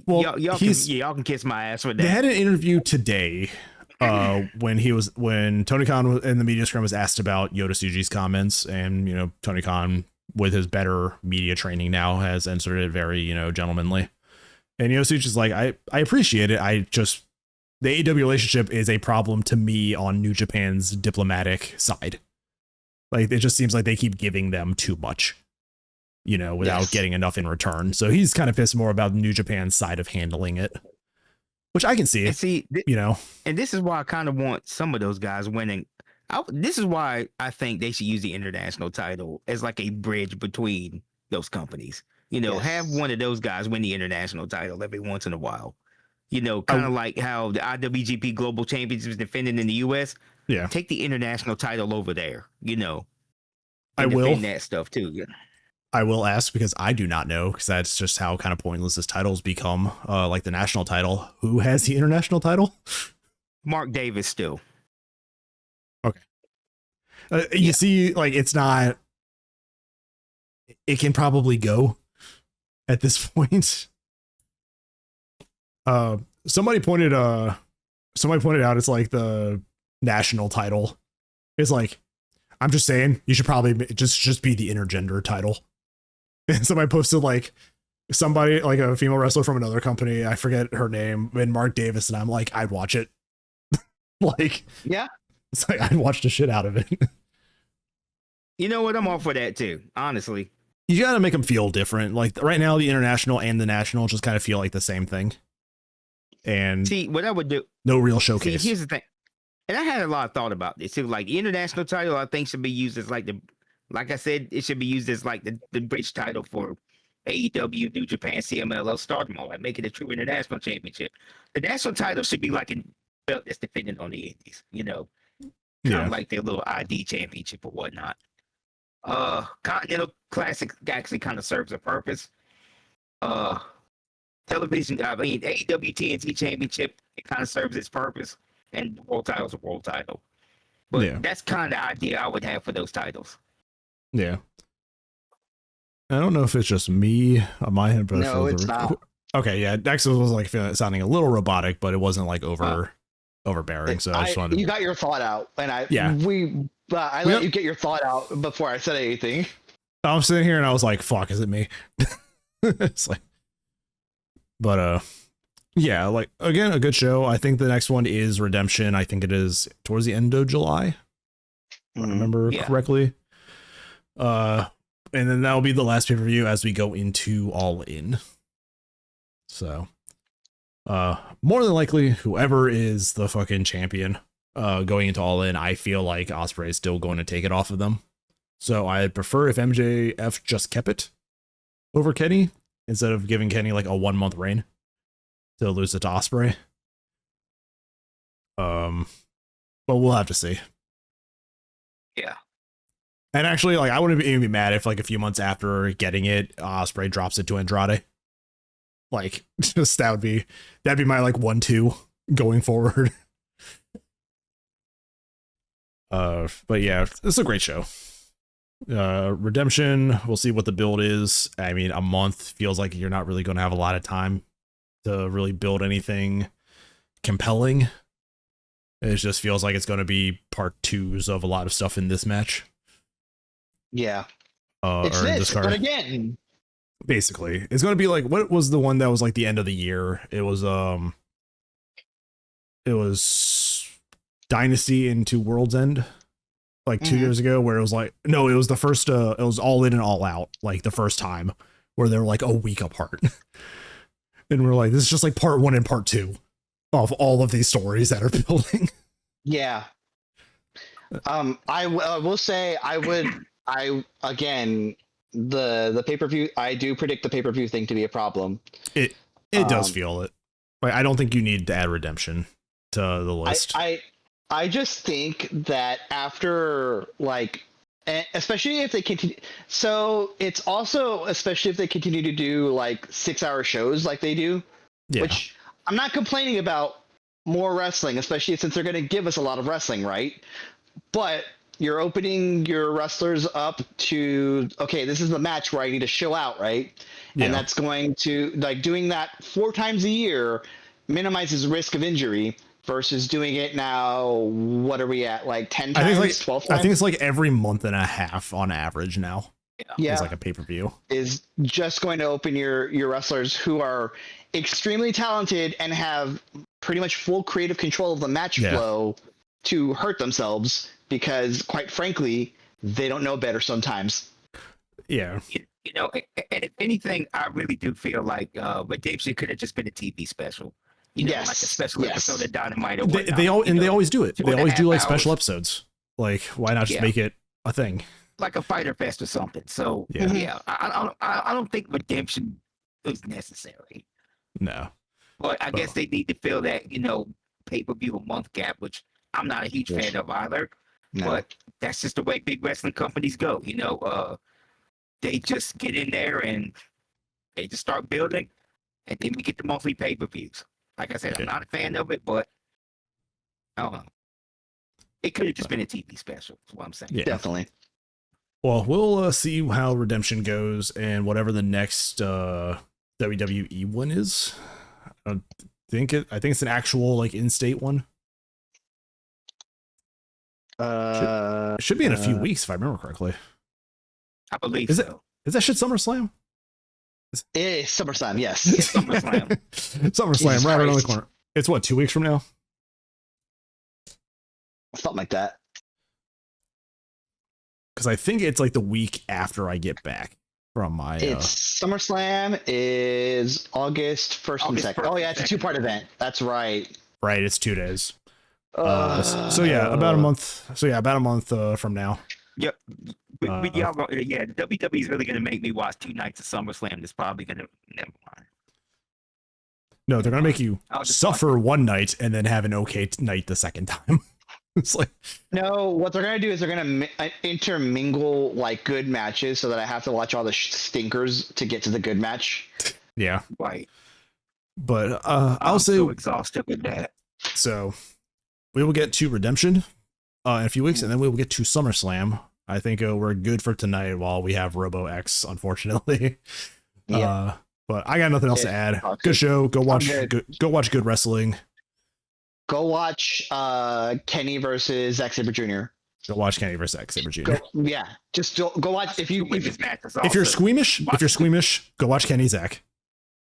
well, y'all can kiss my ass with that. They had an interview today. When Tony Khan in the media scrum was asked about Yoda Tsuji's comments, and Tony Khan, with his better media training now, has answered it very gentlemanly. And Yoda Tsuji's like, I appreciate it. The AEW relationship is a problem to me on New Japan's diplomatic side. Like, it just seems like they keep giving them too much, you know, without getting enough in return. So he's kind of pissed more about New Japan's side of handling it, which I can see. And see, you know, and this is why I kind of want some of those guys winning. This is why I think they should use the international title as like a bridge between those companies. You know, have one of those guys win the international title every once in a while. You know, kind of like how the IWGP Global Championship is defended in the U.S. Yeah. Take the international title over there, you know. I will. Defend that stuff too. Yeah. I will ask, because I do not know, because that's just how kind of pointless this title's become. Like the national title. Who has the international title? Mark Davis still. Okay. You see, like, it's not. It can probably go at this point. Somebody pointed out it's like the national title. It's like, I'm just saying you should probably just be the intergender title. And somebody posted like somebody, like a female wrestler from another company, I forget her name, and Mark Davis, and I'm like, I'd watch it. Like, yeah, it's like I'd watch the shit out of it. You know what? I'm all for that too, honestly. You gotta make them feel different. Like right now, the international and the national just kind of feel like the same thing. And see, what I would do, no real showcase. See, here's the thing, and I had a lot of thought about this too. Like the international title, I think should be used as like I said, it should be used as like the bridge title for AEW, New Japan, CMLL, Stardom, all that, make it a true international championship. The national title should be like a belt that's defended on the Indies, you know, kind of like their little ID championship or whatnot. Continental Classic actually kind of serves a purpose. Television, I mean, AEW TNT Championship, it kind of serves its purpose, and the world title's a world title. But that's kind of the idea I would have for those titles. Yeah. I don't know if it's just me on my end, but no, it's not. Okay, yeah, Nexus was like sounding a little robotic, but it wasn't like overbearing. So I just wanted to... You got your thought out, and I let you get your thought out before I said anything. I'm sitting here and I was like, "Fuck, is it me?" It's like, but yeah, like again, a good show. I think the next one is Redemption. I think it is towards the end of July. If I remember correctly. And then that'll be the last pay-per-view as we go into All In. So, more than likely, whoever is the fucking champion, going into All In, I feel like Ospreay is still going to take it off of them. So I'd prefer if MJF just kept it over Kenny instead of giving Kenny like a 1 month reign to lose it to Ospreay. But we'll have to see. Yeah. And actually, like, I wouldn't even be mad if, like, a few months after getting it, Ospreay drops it to Andrade. Like, just that'd be my like 1-2 going forward. But yeah, it's a great show. Redemption, we'll see what the build is. I mean, a month feels like you're not really going to have a lot of time to really build anything compelling. It just feels like it's going to be part 2s of a lot of stuff in this match. Yeah. It's this card. But again, basically, it's going to be like, what was the one that was like the end of the year? It was Dynasty into World's End, like 2 years ago, where it was like, no, it was the first, it was All In and All Out, like the first time, where they were like a week apart. And we're like, this is just like part 1 and part 2 of all of these stories that are building. Yeah. I will say again, the pay-per-view, I do predict the pay-per-view thing to be a problem. It does feel it. Like, I don't think you need to add Redemption to the list. I just think that after, like, especially if they continue, so it's also, especially if they continue to do like 6-hour shows like they do, which I'm not complaining about more wrestling, especially since they're going to give us a lot of wrestling, right? But you're opening your wrestlers up to, okay, this is the match where I need to show out, right? And that's going to, like, doing that 4 times a year minimizes risk of injury versus doing it now, what are we at, like 10 times, like, 12 times? I think it's like every month and a half on average now. Yeah. It's like a pay-per-view. Is just going to open your wrestlers who are extremely talented and have pretty much full creative control of the match flow to hurt themselves, because quite frankly, they don't know better sometimes. Yeah. You know, and if anything, I really do feel like Redemption could have just been a TV special. You know, like a special episode of Dynamite or whatnot. They always do it. They always do like 2.5 special hours. episodes. Like, why not just make it a thing? Like a Fighter Fest or something. So yeah, I don't think Redemption is necessary. No. But I guess they need to fill that, you know, pay-per-view a month gap, which I'm not a huge fan of either. No. But that's just the way big wrestling companies go. You know, they just get in there and they just start building, and then we get the monthly pay-per-views. Like I said, I'm not a fan of it, but I don't know. It could have just been a TV special. Is what I'm saying. Yeah. Definitely. Well, we'll see how Redemption goes and whatever the next WWE one is. I think it's an actual like in-state one. Should be in a few weeks if I remember correctly. I believe Is so. Is that shit SummerSlam? SummerSlam, yes. SummerSlam. SummerSlam Jesus right around the Christ. corner. It's what, 2 weeks from now? Something like that. Because I think it's like the week after I get back from my. It's SummerSlam is August 1st and 2nd. Oh yeah, it's a 2-part event. That's right. Right, it's 2 days. So yeah, about a month. So yeah, about a month from now. Yep. But y'all go, yeah, WWE is really gonna make me watch 2 nights of SummerSlam. That's probably gonna never mind. No, they're gonna make you I'll just suffer one night and then have an okay night the second time. It's like No, what they're gonna do is they're gonna intermingle like good matches, so that I have to watch all the stinkers to get to the good match. yeah, Right. but I'm I'll say so exhausted with that. so. We will get to Redemption in a few weeks, and then we will get to SummerSlam. I think we're good for tonight while we have Robo X, unfortunately. Yeah. But I got nothing else to add. Good show. Go watch. Go watch good wrestling. Go watch Kenny versus Zack Sabre Jr. Go watch Kenny vs. Zack Sabre Jr. Yeah, just go watch if If you're squeamish, go watch Kenny Zack.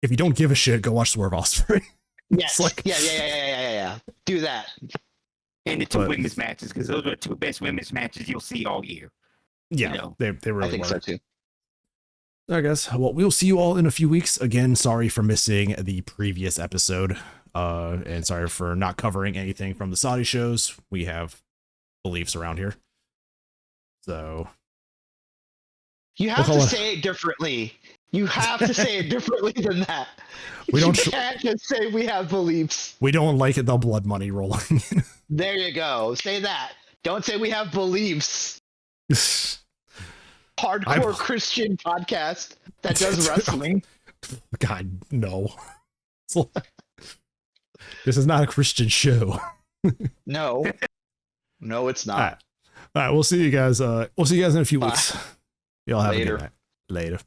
If you don't give a shit, go watch Swerve Ospreay. Yes. Like, Yeah. Do that. And the 2 women's matches, because those are the 2 best women's matches you'll see all year. Yeah, You know? they really I think were. so too. All right, guys. Well, we'll see you all in a few weeks. Again, sorry for missing the previous episode. And sorry for not covering anything from the Saudi shows. We have beliefs around here. So You have to say it differently. You have to say it differently than that. We don't You can't just say we have beliefs. we don't like the blood money rolling. There you go. Say that. Don't say we have beliefs. Hardcore Christian podcast that does wrestling. God, no. This is not a Christian show. No. No, it's not. All right. We'll see you guys. We'll see you guys in a few weeks. Y'all have a good night. Later.